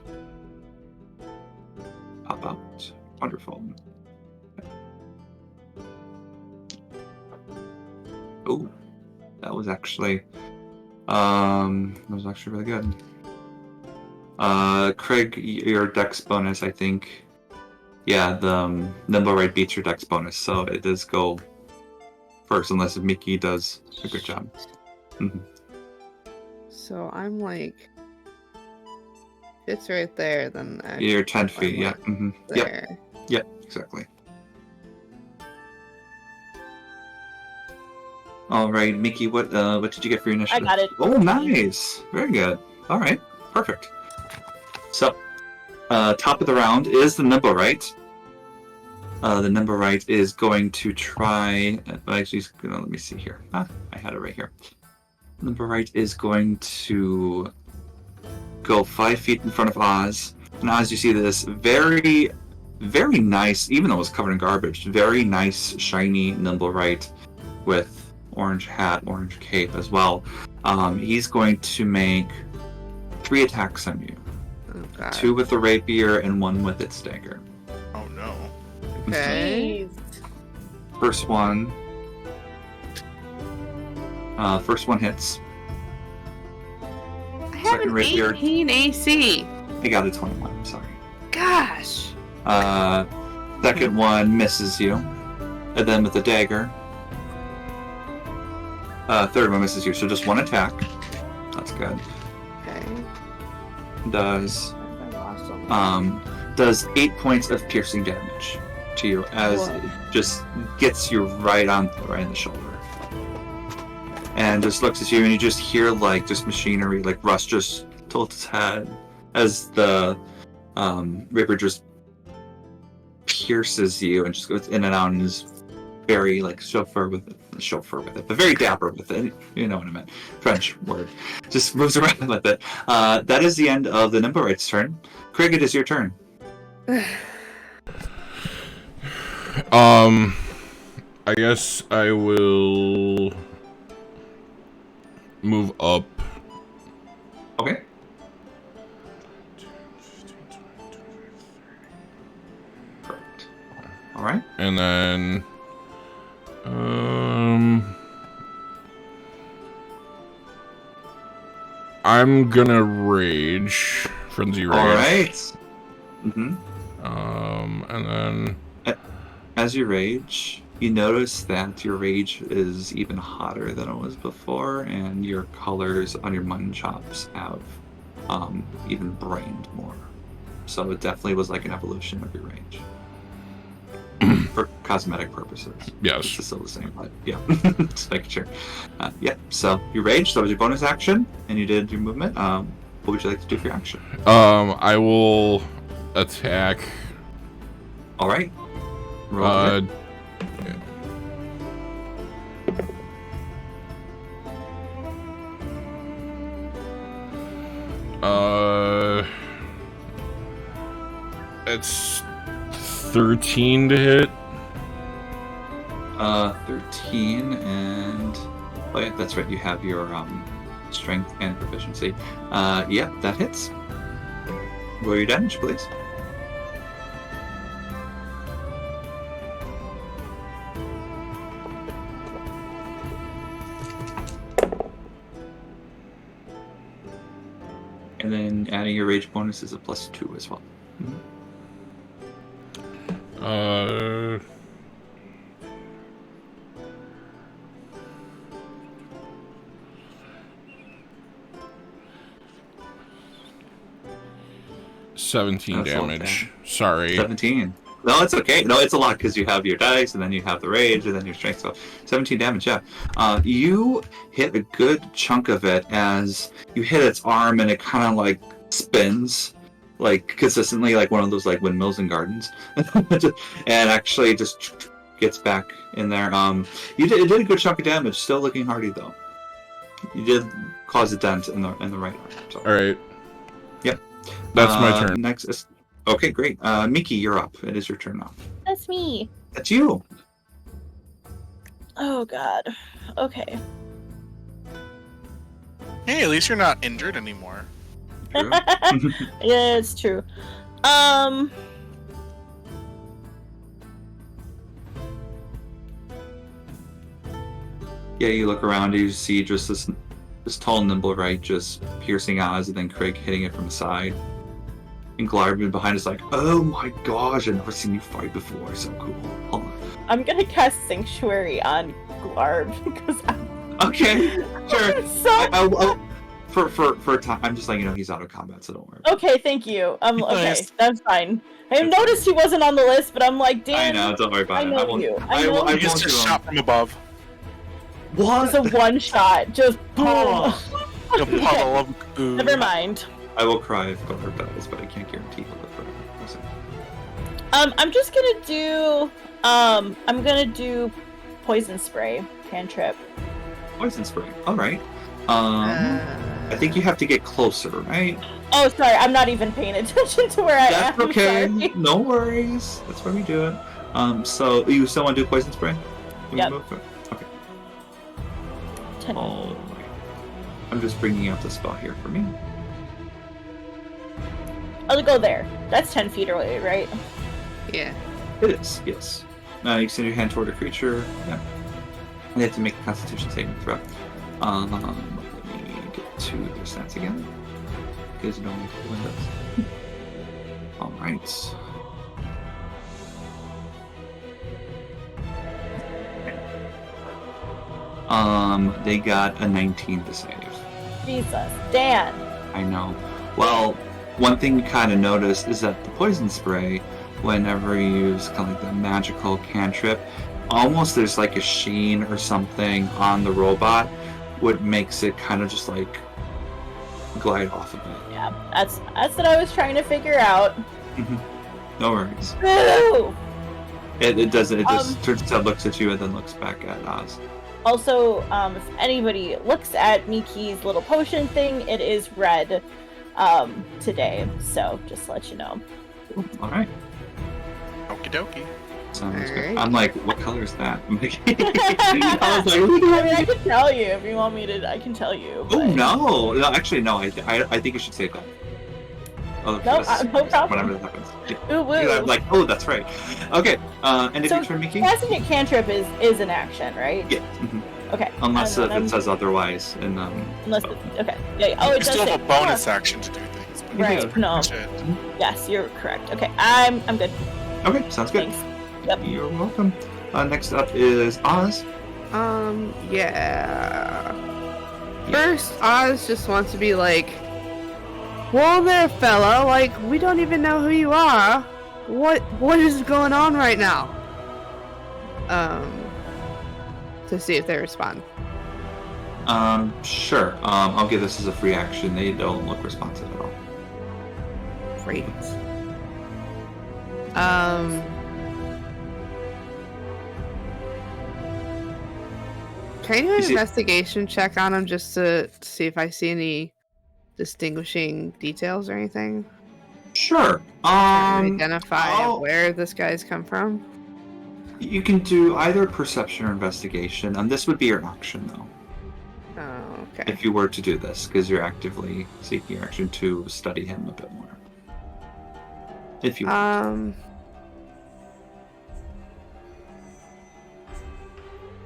Pop out. Wonderful. Oh, that was actually really good. Craig, your dex bonus, I think. Yeah, the nimble right beats your dex bonus, so it does go first, unless Mickey does a good job. Mm-hmm. So I'm like, if it's right there, then You're 10 feet, I'm yeah. like Mm-hmm. there. Yep, exactly. All right, Mickey, what did you get for your initiative? I got it. Oh, nice. Very good. All right, perfect. So, top of the round is the nimble right. The nimble right is going to try. Actually, let me see here. I had it right here. Nimble right is going to go 5 feet in front of Oz. And Oz, you see this very, very nice, even though it was covered in garbage, very nice, shiny nimble right with orange hat, orange cape as well. He's going to make 3 attacks on you. Oh, God. 2 with the rapier and 1 with its dagger. Oh no. Okay. Jeez. First one hits. I have Second an rapier. 18 AC. I got a 21, I'm sorry. Gosh. Second one misses you. And then with the dagger. Third one misses you, so just 1 attack. That's good. Okay. Does Awesome. does 8 points of piercing damage to you as Whoa. it just gets you right in the shoulder. And just looks at you, and you just hear like just machinery, like Russ just tilts his head as the Ripper just pierces you and just goes in and out and is very like chauffeur with it, but very dapper with it. You know what I meant? French word. Just moves around with it. That is the end of the nimble right's turn. Craig, it is your turn. I guess I will move up. Okay. Perfect. All right. And then I'm gonna rage. Frenzy rage. All right. Mm-hmm. And then As you rage, you notice that your rage is even hotter than it was before, and your colors on your mutton chops have even brightened more. So it definitely was like an evolution of your rage. for cosmetic purposes. Yes. It's still the same, but yeah, just making sure. Yeah, so you raged, that was your bonus action, and you did your movement. What would you like to do for your action? I will attack. All right. Roll it. It's 13 to hit. 13, and oh yeah, that's right. You have your strength and proficiency. Yeah, that hits. Roll your damage, please. And then adding your rage bonus is a +2 as well. 17 That's a lot, damage. man. Sorry. 17. No, it's okay. No, it's a lot because you have your dice, and then you have the rage, and then your strength. So 17 damage, yeah. You hit a good chunk of it as you hit its arm, and it kind of like spins, like consistently, like one of those like windmills in gardens, and actually just gets back in there. It did a good chunk of damage. Still looking hardy though. You did cause a dent in the right arm. So. All right. Yep. That's my turn. Next is okay, great. Miki, you're up. It is your turn now. That's me. That's you. Oh god. Okay. Hey, at least you're not injured anymore. True. Yeah, it's true. Yeah, you look around, you see just this tall nimble right just piercing Oz, and then Craig hitting it from the side. And Glarvin behind is like, oh my gosh, I've never seen you fight before. So cool. Hold on. I'm gonna cast Sanctuary on Glarb because Okay, sure. so For time, I'm just letting you know he's out of combat, so don't worry. okay, thank you. Okay, Nice. that's fine. I noticed he wasn't on the list, but I'm like, I damn. know, don't worry about I it. know won't, you. I won't You just do him. shot from above. What? It's a one shot. Just boom. Oh. A puddle of goo. Never mind. I will cry if Glarv dies, but I can't guarantee he'll live forever. We'll see. I'm just gonna do. I'm gonna do poison spray cantrip. Poison spray. All right. I think you have to get closer, right? Oh, sorry. I'm not even paying attention to where I That's am. okay. Sorry. No worries. That's why we do it. So you still want to do poison spray? Can we Yep. move it? Okay. 10. All right. I'm just bringing up the spot here for me. I'll go there. That's 10 feet away, right? Yeah. It is, yes. Now you extend your hand toward a creature. Yeah. You have to make a Constitution saving throw. Let me get to their stats again. Because you don't need to win this. Alright. They got a 19 to save. Jesus. Dan. I know. Well, one thing you kind of noticed is that the poison spray, whenever you use kind of like the magical cantrip, almost there's like a sheen or something on the robot, what makes it kind of just like glide off of it. Yeah, that's what I was trying to figure out. No worries. Woo! It doesn't. It just turns to looks at you and then looks back at Oz. Also, if anybody looks at Miki's little potion thing, it is red today. So just to let you know. All right. Okie dokie. Sounds good. Alright. I'm like, what color is that? I'm like, I was I like, mean, I can tell you if you want me to. I can tell you. oh but- no! No, actually, no. I think you should say that. Oh, No, this- no problem. Whenever that happens. Ooh, woo. I'm like, oh, that's right. Okay. End of So, your turn, Miki. Casting a cantrip is an action, right? Yeah. Okay. Unless And then it says otherwise, and Unless okay. Yeah. Oh, You it does still say have a bonus action to do things. But Right. Yeah. No. Shit. Yes, you're correct. Okay. I'm good. okay, sounds good. Thanks. Yep. You're welcome. Next up is Oz. Yeah. First, Oz just wants to be like, "Whoa there, fella! Like, we don't even know who you are. What is going on right now?" to see if they respond. Sure. I'll give this as a free action. They don't look responsive at all. Great. Can you do an investigation check on them just to see if I see any distinguishing details or anything? Sure. Identify where this guy's come from? You can do either perception or investigation, and this would be your action, though. Oh, okay. If you were to do this, because you're actively seeking your action to study him a bit more. If you want.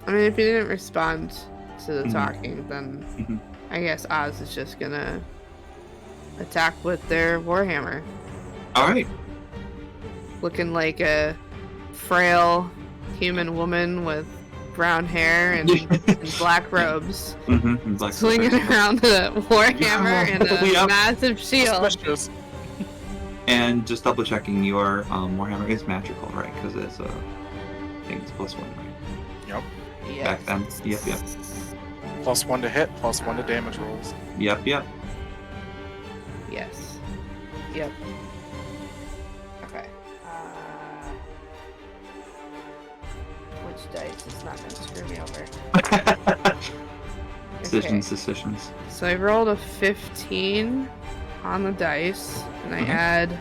I mean, if he didn't respond to the talking, then I guess Oz is just gonna attack with their warhammer. Alright. Looking like a frail human woman with brown hair and, and black robes. Black swinging around the warhammer and a Yep. massive shield. And just double checking, your warhammer is magical, right? Because it's a... I think it's +1, right? Yep. Yes. Back then. Yep. +1 to hit, +1 to damage rolls. Yep. Yes. Yep. Okay. Which dice is not going to screw me over? Decisions. So I rolled a 15 on the dice, and I add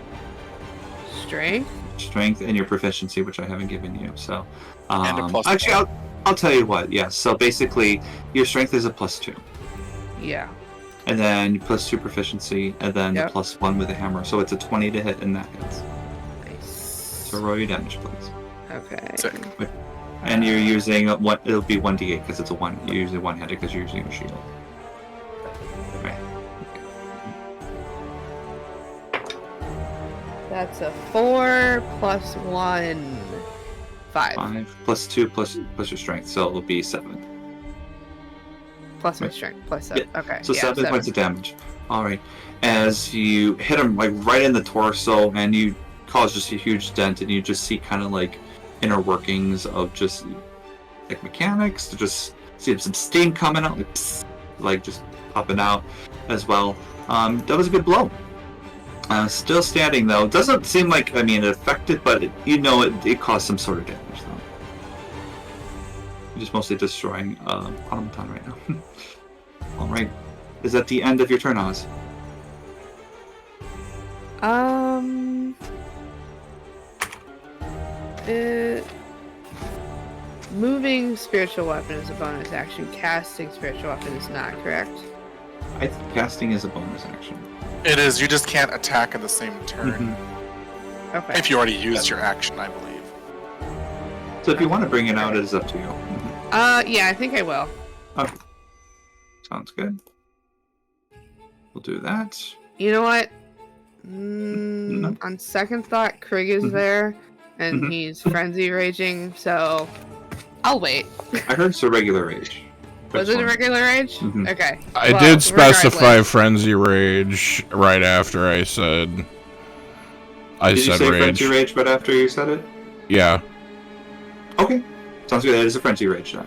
strength. Strength and your proficiency, which I haven't given you. So, And a +1. actually, I'll tell you what. Yeah. So basically, your strength is a +2. Yeah. And then +2 proficiency, and then Yep. the +1 with the hammer. So it's a 20 to hit, and that hits. Nice. So roll your damage, please. Okay. Sick. And you're using what? It'll be 1d8 because it's a one. You're usually one-handed because you're using a shield. Right. That's a 4 + 1, 5. 5 +2 plus your strength, so it'll be 7. Plus my strength, plus 7. Yeah. Okay. So yeah, 7 points of damage. All right. As you hit him like right in the torso, and you cause just a huge dent, and you just see kind of like inner workings of just like mechanics. To just see some steam coming out, like, psst, like just popping out as well. That was a good blow. Still standing though. Doesn't seem like it affected, but it caused some sort of damage though. You're just mostly destroying automaton right now. All right. Is that the end of your turn, Oz? Moving spiritual weapon is a bonus action. Casting spiritual weapon is not, correct? I think casting is a bonus action. It is. You just can't attack in the same turn. Mm-hmm. Okay. If you already used your action, I believe. So if you want to bring it out, it is up to you. Yeah, I think I will. Okay. Sounds good. We'll do that. You know what? No. On second thought, Krieg is there, and he's frenzy raging, so I'll wait. I heard it's a regular rage. Was it a regular rage? Mhm. Okay. I Well, did specify regardless. frenzy rage right after I said. Did you say rage. frenzy rage right after you said it? Yeah. Okay. Sounds good. It is a frenzy rage then.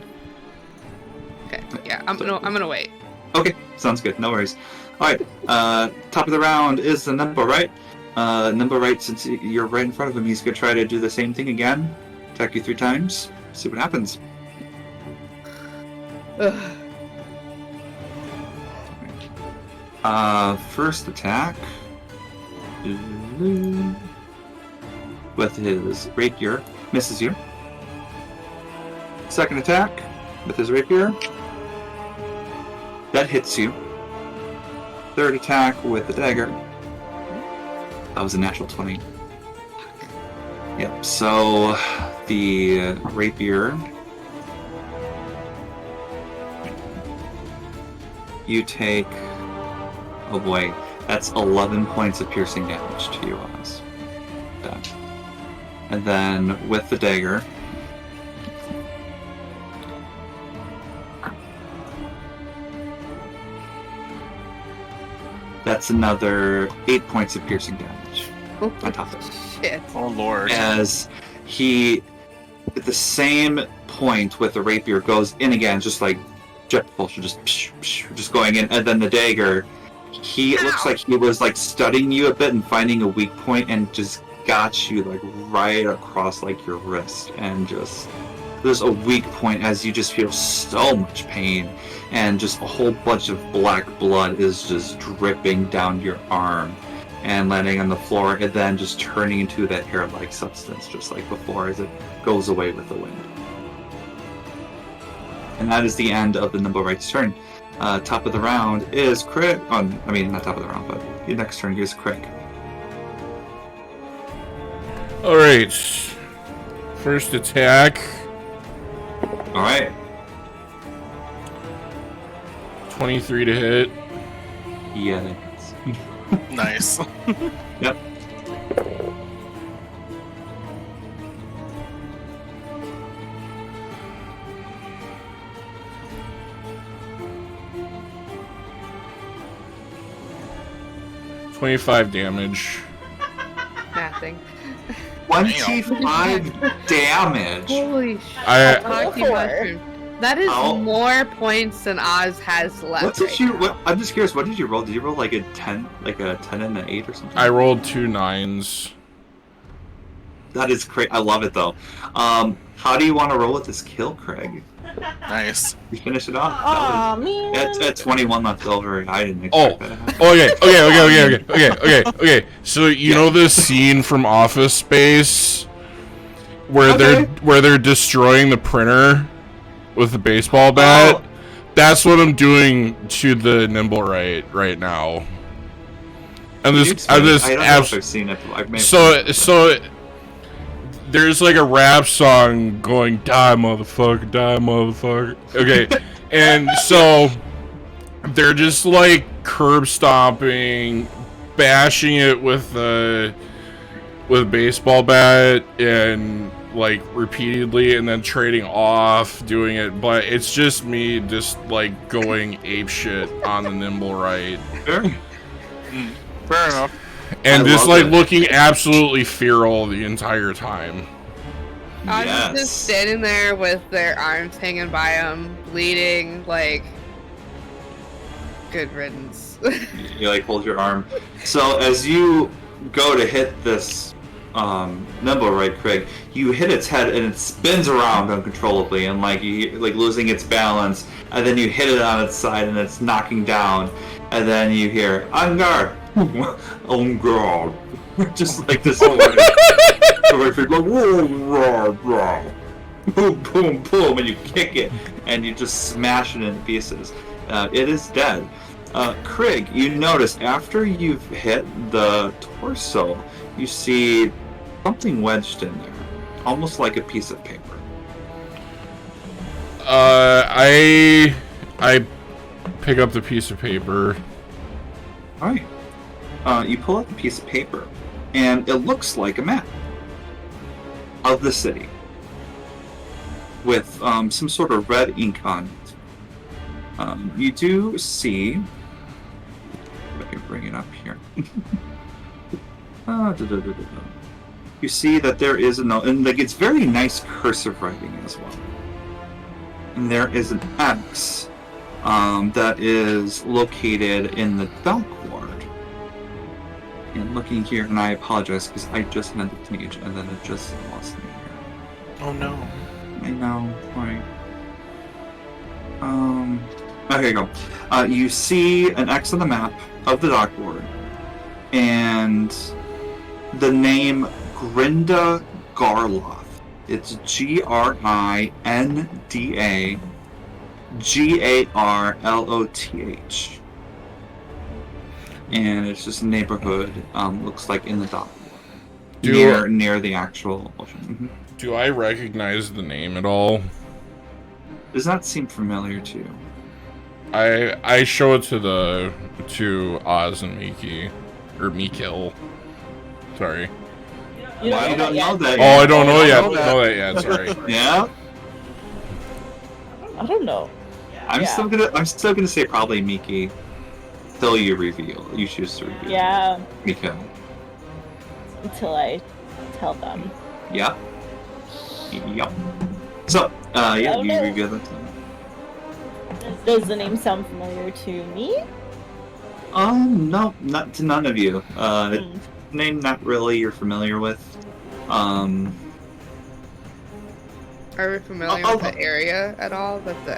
Okay. Yeah, I'm gonna wait. Okay. Sounds good. No worries. Alright. Top of the round is the number right. Number right, since you're right in front of him, he's going to try to do the same thing again. Attack you 3 times. See what happens. First attack with his rapier misses you. Second attack with his rapier that hits you. Third attack with the dagger. That was a natural 20. Yep. So the rapier. You take, oh boy, that's 11 points of piercing damage to you, Oz. That. And then with the dagger, that's another 8 points of piercing damage on top of it. Shit. Oh lord. As he at the same point with the rapier goes in again, just like jet propulsion, just going in, and then the dagger. It looks like he was like studying you a bit and finding a weak point, and just got you like right across like your wrist, and just there's a weak point as you just feel so much pain, and just a whole bunch of black blood is just dripping down your arm and landing on the floor, and then just turning into that hair-like substance just like before as it goes away with the wind. And that is the end of the Nimble Right's turn. Top of the round is Craig. I mean, not top of the round, but your next turn is Craig. Alright. First attack. Alright. 23 to hit. Yeah. Nice. Yep. $25 damage. Nothing. 25 damage. Holy I- shit. Hockey mushroom. That is more points than Oz has left. What did you? I'm just curious. What did you roll? Did you roll like a 10, like a 10 and an 8 or something? I rolled 2 9s. That is great. I love it though. How do you want to roll with this kill, Craig? Nice. You finish it off. Aw, man. At 21 left over. I didn't expect that. Okay. So you know this scene from Office Space where they're destroying the printer with the baseball bat? Oh. That's what I'm doing to the Nimble right now. And this, I don't know if I've seen it. so there's like a rap song going, die motherfucker. Okay. And so they're just like curb stomping, bashing it with a baseball bat, and like repeatedly, and then trading off doing it. But it's just me just like going ape shit on the Nimble Right. Sure. Fair enough. And I just love like it. looking absolutely feral the entire time. Oz is Yes. just standing there with their arms hanging by them, bleeding, like, good riddance. You like hold your arm. So as you go to hit this Nimble Right, Craig, you hit its head and it spins around uncontrollably, and like you like losing its balance, and then you hit it on its side and it's knocking down, and then you hear on guard, on guard, just like this whole like boom, boom, boom, and you kick it and you just smash it into pieces. It is dead. Craig, you notice after you've hit the torso, you see something wedged in there, almost like a piece of paper. I pick up the piece of paper. Alright. You pull out the piece of paper, and it looks like a map of the city with some sort of red ink on it. You do see... If I can bring it up here. You see that there is a note, and like it's very nice cursive writing as well. And there is an X that is located in the dock ward. And looking here, and I apologize because I just meant the page and then it just lost me here. Oh no. I know, right. Okay, go. You see an X on the map of the dock ward, and the name Grinda Garloth. It's GRINDA GARLOTH. And it's just a neighborhood, looks like in the dock ward. Near the actual ocean. Mm-hmm. Do I recognize the name at all? Does that seem familiar to you? I show it to Oz and Miki, or Mikil. Sorry. You Why you don't know that Oh, yet? I don't know yet. know that. Know that yet. Sorry. Yeah? I don't know. I'm still gonna say probably Miki. Till you choose to reveal. Yeah, Mika. until I tell them. Yeah. Yep. So, yeah, Oh, you no. reveal that. Does the name sound familiar to me? No, not to none of you. Name not really you're familiar with. Are we familiar with the area at all? That the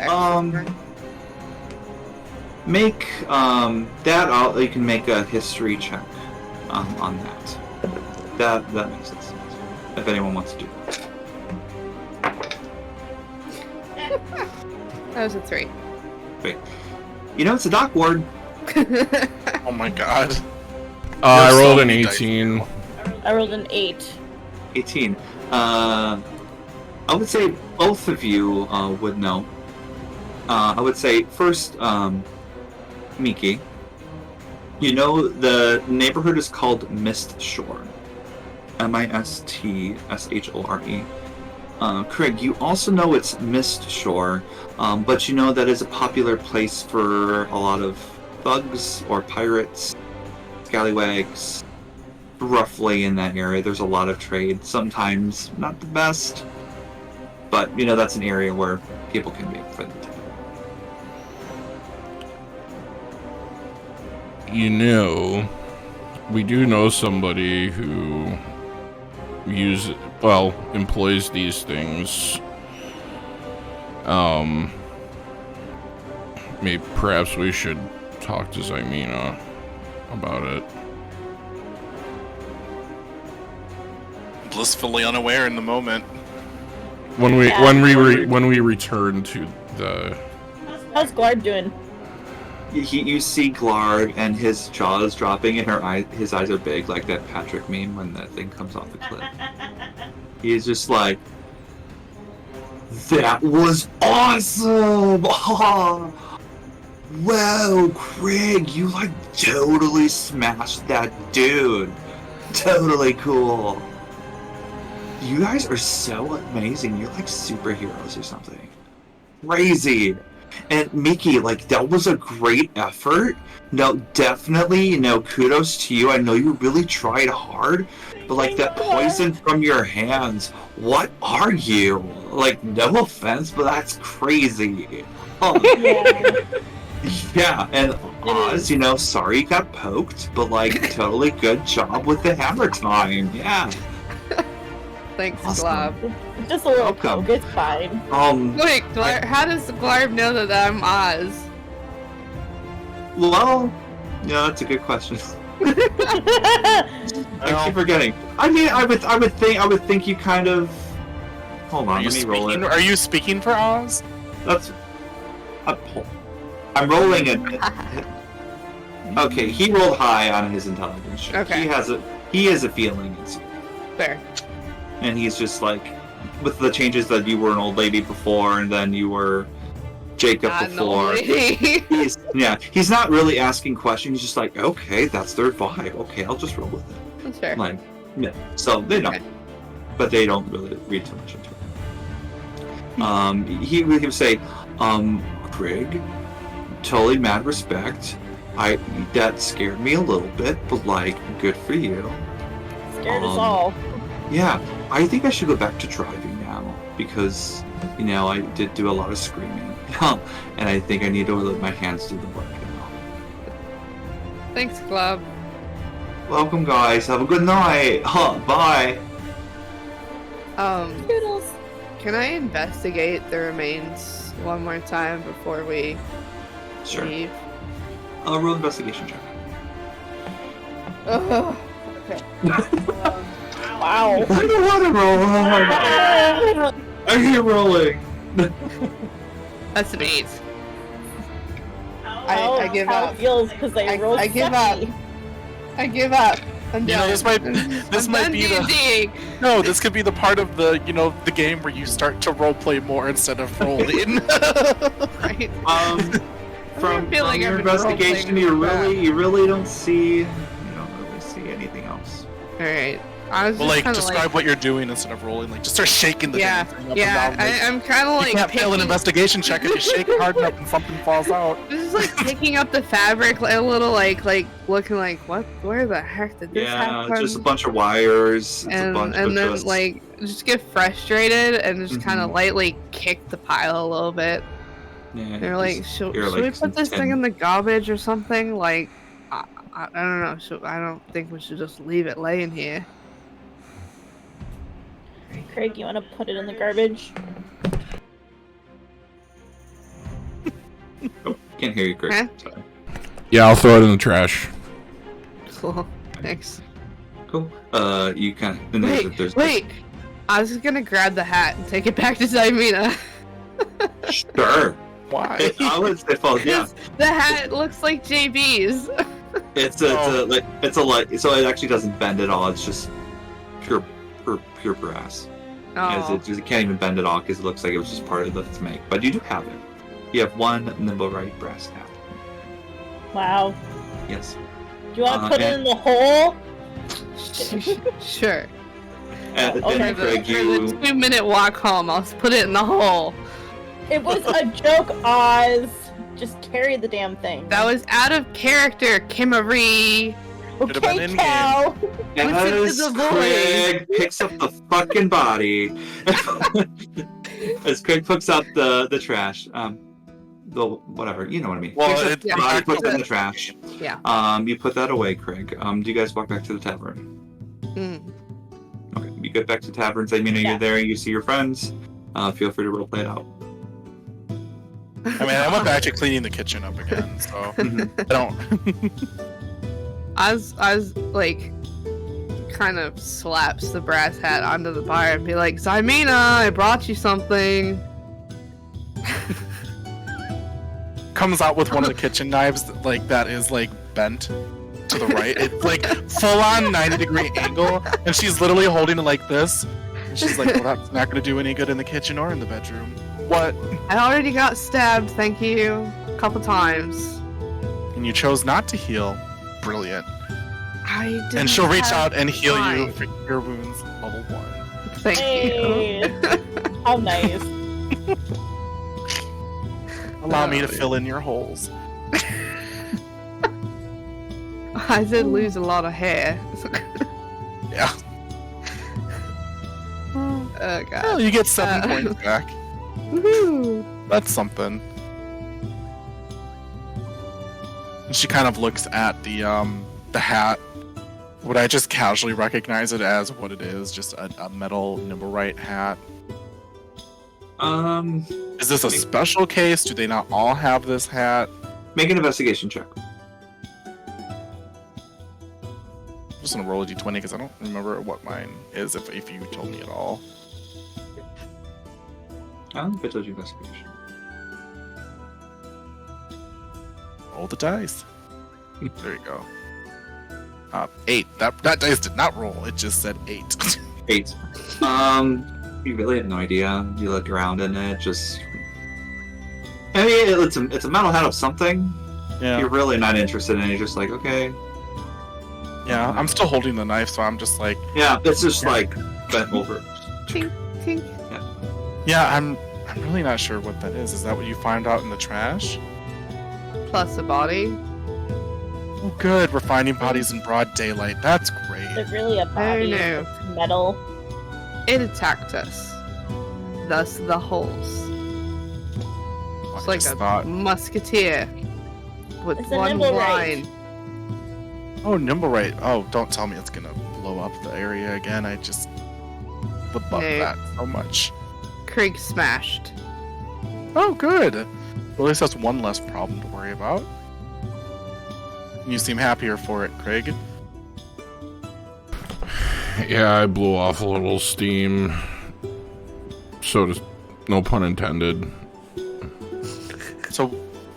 make that out. You can make a history check on that. That makes sense. If anyone wants to do that. That was a 3. Wait. You know it's a dock ward. Oh my god. I There's rolled so an many dice. 18. I rolled an 8. 18. I would say both of you would know. I would say first, Miki. You know the neighborhood is called Mist Shore. Mistshore. Craig, you also know it's Mist Shore, but you know that is a popular place for a lot of thugs or pirates, scallywags, roughly in that area. There's a lot of trade, sometimes not the best, but you know that's an area where people can be for the time. You know, we do know somebody who employs these things. Perhaps we should talk to Zymina about it. Blissfully unaware in the moment. When we return to the. How's Glard doing? You see Glard and his jaw is dropping and his eyes are big, like that Patrick meme when that thing comes off the cliff. He's just like, that was awesome! Wow, Craig, you like totally smashed that dude. Totally cool. You guys are so amazing. You're like superheroes or something. Crazy. And Miki, like, that was a great effort. No, definitely, kudos to you. I know you really tried hard, but like that poison from your hands, what are you? Like, no offense, but that's crazy. Oh. Yeah, and Oz, sorry you got poked, but like, totally good job with the hammer time. Yeah. Thanks, Awesome. Glob. Just a little Welcome. poke, it's fine. Wait, how does Glarb know that I'm Oz? Well, yeah, that's a good question. I keep forgetting. I mean, I would think you kind of. Hold on, let me roll it. Are you speaking for Oz? That's. I'm rolling it. Okay, he rolled high on his intelligence check. Okay. He has a feeling it's you. Fair. And he's just like, with the changes that you were an old lady before, and then you were Jacob Not an before. old lady. He's not really asking questions. He's just like, okay, that's their vibe. Okay, I'll just roll with it. That's fair. Like, yeah. So they don't, but they don't really read too much into it. He would say, Craig, totally mad respect. That scared me a little bit, but like, good for you. Scared us all. Yeah, I think I should go back to driving now because, I did do a lot of screaming, and I think I need to let my hands do the work now. Thanks, Glob. Welcome, guys. Have a good night. Bye. Toodles. Can I investigate the remains one more time before we leave? Roll investigation check. Oh, okay. Wow. I don't want to roll. I hate rolling. That's an 8. I give how up. It feels because they rolled I give up. sucky. I give up. I'm done. This might be D&D. No, this could be the part of the the game where you start to roleplay more instead of rolling. Right. From feeling your I've been investigation, role-playing you really don't see anything else. All right. I was Well, just like, kinda describe what you're doing instead of rolling. Like, just start shaking the Yeah, damn thing up yeah. and down. Like, I'm kind of like you can't fail an investigation check if you shake it hard enough and something falls out. This is like picking up the fabric, like, a little like looking like, what? Where the heck did this Yeah, happen? it's just a bunch of wires. It's a and bunch and of then just... like just get frustrated and just kind of lightly kick the pile a little bit. Yeah, They're like, just should hear, we like, put this some thing tin- in the garbage or something? Like, I don't know. I don't think we should just leave it laying here. Craig, you want to put it in the garbage? Oh, can't hear you, Craig. Huh? Sorry. Yeah, I'll throw it in the trash. Cool. Thanks. Cool. You kind of... Wait. I was gonna grab the hat and take it back to Zymina. Sure. Why? If yeah. The hat looks like JB's. It's a light, so it actually doesn't bend at all. It's just pure brass. As Oh. it can't even bend at all because it looks like it was just part of its make. But you do have it. You have one nimble right brass hat. Wow. Yes. Do you want to put it in the hole? Sure. And Okay, then, For Craig, the you 2-minute walk home, I'll put it in the hole. It was a joke, Oz. Just carry the damn thing. That was out of character, Kimarie. Could've been Okay, in-game. Cal. as the void. Craig picks up the fucking body. As Craig picks out the trash. Whatever, you know what I mean. Well, Picks up it's the yeah. body, puts it in the trash. Yeah. You put that away, Craig. Do you guys walk back to the tavern? Mm. Okay, you get back to the tavern. Say, you're there. You see your friends. Feel free to roleplay it out. I mean, I went back to cleaning the kitchen up again, so I don't. I was like, kind of slaps the brass hat onto the bar and be like, Zymina, I brought you something. Comes out with one of the kitchen knives that is like bent to the right. It's like full on 90-degree angle, and she's literally holding it like this. And she's like, "Well, that's not going to do any good in the kitchen or in the bedroom." What? I already got stabbed, thank you, a couple times. And you chose not to heal. Brilliant. I didn't And she'll reach have out and heal you time. for your wounds level 1. Thank Hey. you. How nice. Allow me to fill in your holes. I did lose a lot of hair. Yeah. Oh god. Well, you get 7 points back. Woohoo! That's something. And she kind of looks at the hat. Would I just casually recognize it as what it is? Just a metal nimble-right hat? Is this a special case? Do they not all have this hat? Make an investigation check. I'm just gonna roll a d20 because I don't remember what mine is if you told me at all. I don't think I told you investigation. Roll the dice. There you go. 8. That dice did not roll. It just said 8. 8. You really have no idea. You look around in it, just... I mean, it's a metal hat of something. Yeah. You're really not interested in it. You're just like, okay. Yeah, I'm still holding the knife, so I'm just like... Yeah, it's just like bent over. Tink, tink. Yeah, I'm really not sure what that is. Is that what you find out in the trash? Plus a body. Oh, good. We're finding bodies in broad daylight. That's Is great. it really a body? no. It's metal. It attacked us. Thus the holes. It's like a musketeer with It's a one nimble line. Oh, nimble right. Oh, don't tell me it's gonna blow up the area again. I just would love No. that so much. Krieg smashed. Oh, good. Well, at least that's one less problem to worry about. You seem happier for it, Craig. Yeah, I blew off a little steam. So does, no pun intended. So,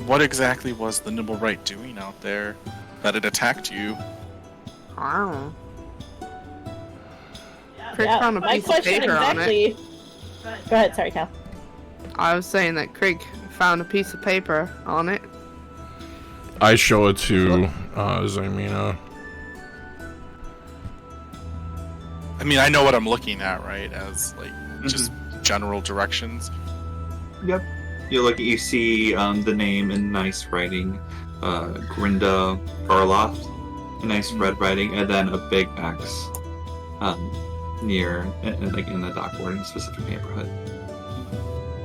what exactly was the nimble right doing out there that it attacked you? I don't know. Krieg found a my piece of question paper on it. exactly. Go ahead, sorry, Cal. I was saying that Krieg found a piece of paper on it. I show it to Zymina. I mean, I know what I'm looking at, right? As like just general directions. Yep. You see the name in nice writing, Grinda Garloff, nice red writing, and then a big X near, like in the Dockboarding specific neighborhood.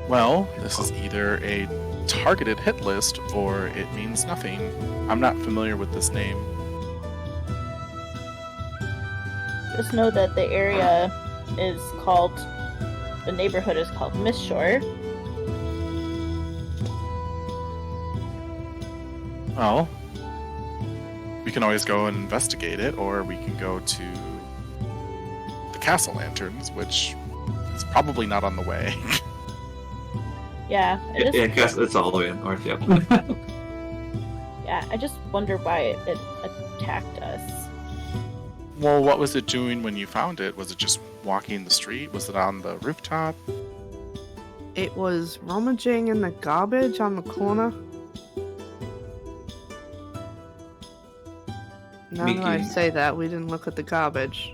Well, this is either a targeted hit list or it means nothing. I'm not familiar with this name. Just know that the area is called, the neighborhood is called Miss Shore. Well, we can always go and investigate it, or we can go to the Castle Lanterns, which is probably not on the way. Yeah, I guess it's all the way north, yep. Yeah, I just wonder why it attacked us. Well, what was it doing when you found it? Was it just walking the street? Was it on the rooftop? It was rummaging in the garbage on the corner. Now that I Mickey. say that, we didn't look at the garbage.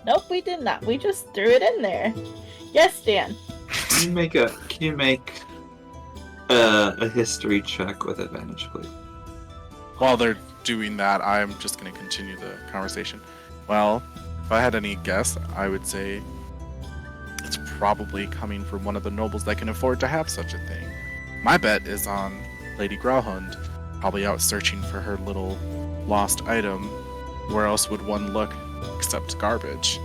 Nope, we did not. We just threw it in there. Yes, Dan. Can you make a history check with advantage, please? While they're doing that, I'm just going to continue the conversation. Well, if I had any guess, I would say it's probably coming from one of the nobles that can afford to have such a thing. My bet is on Lady Growlhund, probably out searching for her little lost item. Where else would one look except garbage?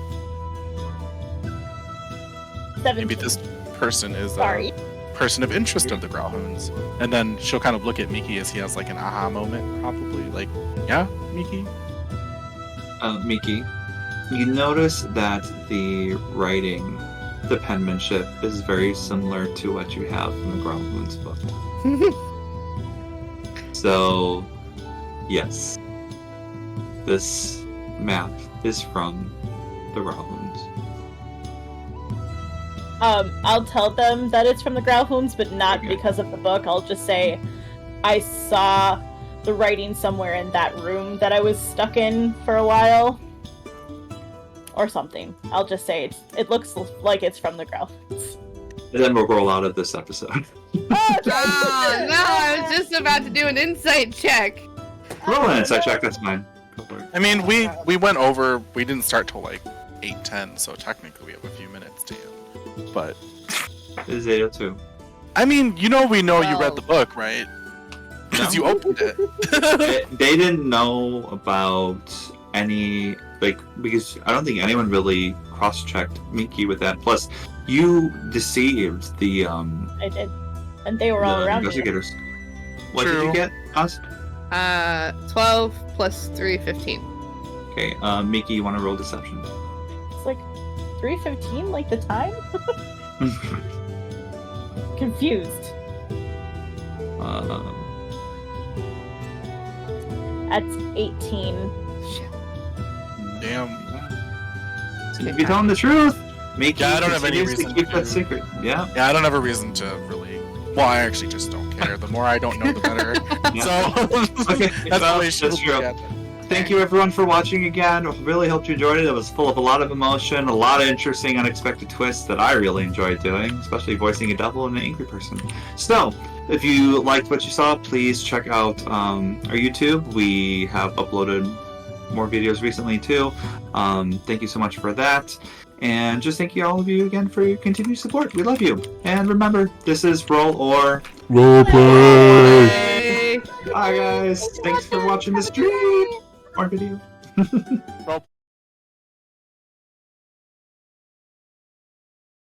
17. Maybe this person is Sorry. a person of interest of the Growlhounds. And then she'll kind of look at Miki as he has like an aha moment, probably. Like, yeah, Miki? Miki, you notice that the writing, the penmanship, is very similar to what you have from the Growlhounds book. So, yes, this map is from the Growlhounds. I'll tell them that it's from the Growlhounds, but not Okay. because of the book. I'll just say I saw the writing somewhere in that room that I was stuck in for a while. Or something. I'll just say it looks like it's from the Growlhounds. And then we'll roll out of this episode. Oh, no, I was just about to do an insight check. Roll an insight check, that's fine. Go for it. I mean, we went over, we didn't start till like 8:10, so technically we have a few minutes to end. But, It is 8:02. I mean, you know you Well- read the book, right? Because you opened it. They didn't know about any, because I don't think anyone really cross-checked Miki with that. Plus, you deceived the I did. And they were all the around me. investigators. What did True. you get, Oz? 12 plus 3, 15. Okay, Miki, you want to roll deception? It's like 3:15, like the time? Confused. That's 18. Damn. You'd be telling the truth. Miki Yeah, I don't have any continues to reason keep to. that secret. Yeah. Yeah, I don't have a reason to really. Well, I actually just don't care. The more I don't know, the better. So Okay, that's well, the way she that's would true. look at it. Thank you everyone for watching again. Really hope you enjoyed it. It was full of a lot of emotion, a lot of interesting, unexpected twists that I really enjoyed doing, especially voicing a devil and an angry person. So, if you liked what you saw, please check out our YouTube. We have uploaded more videos recently too. Thank you so much for that. And just thank you all of you again for your continued support. We love you. And remember, this is Roll or Roleplay! Hey. Bye guys. Thanks for watching the stream or video. Well,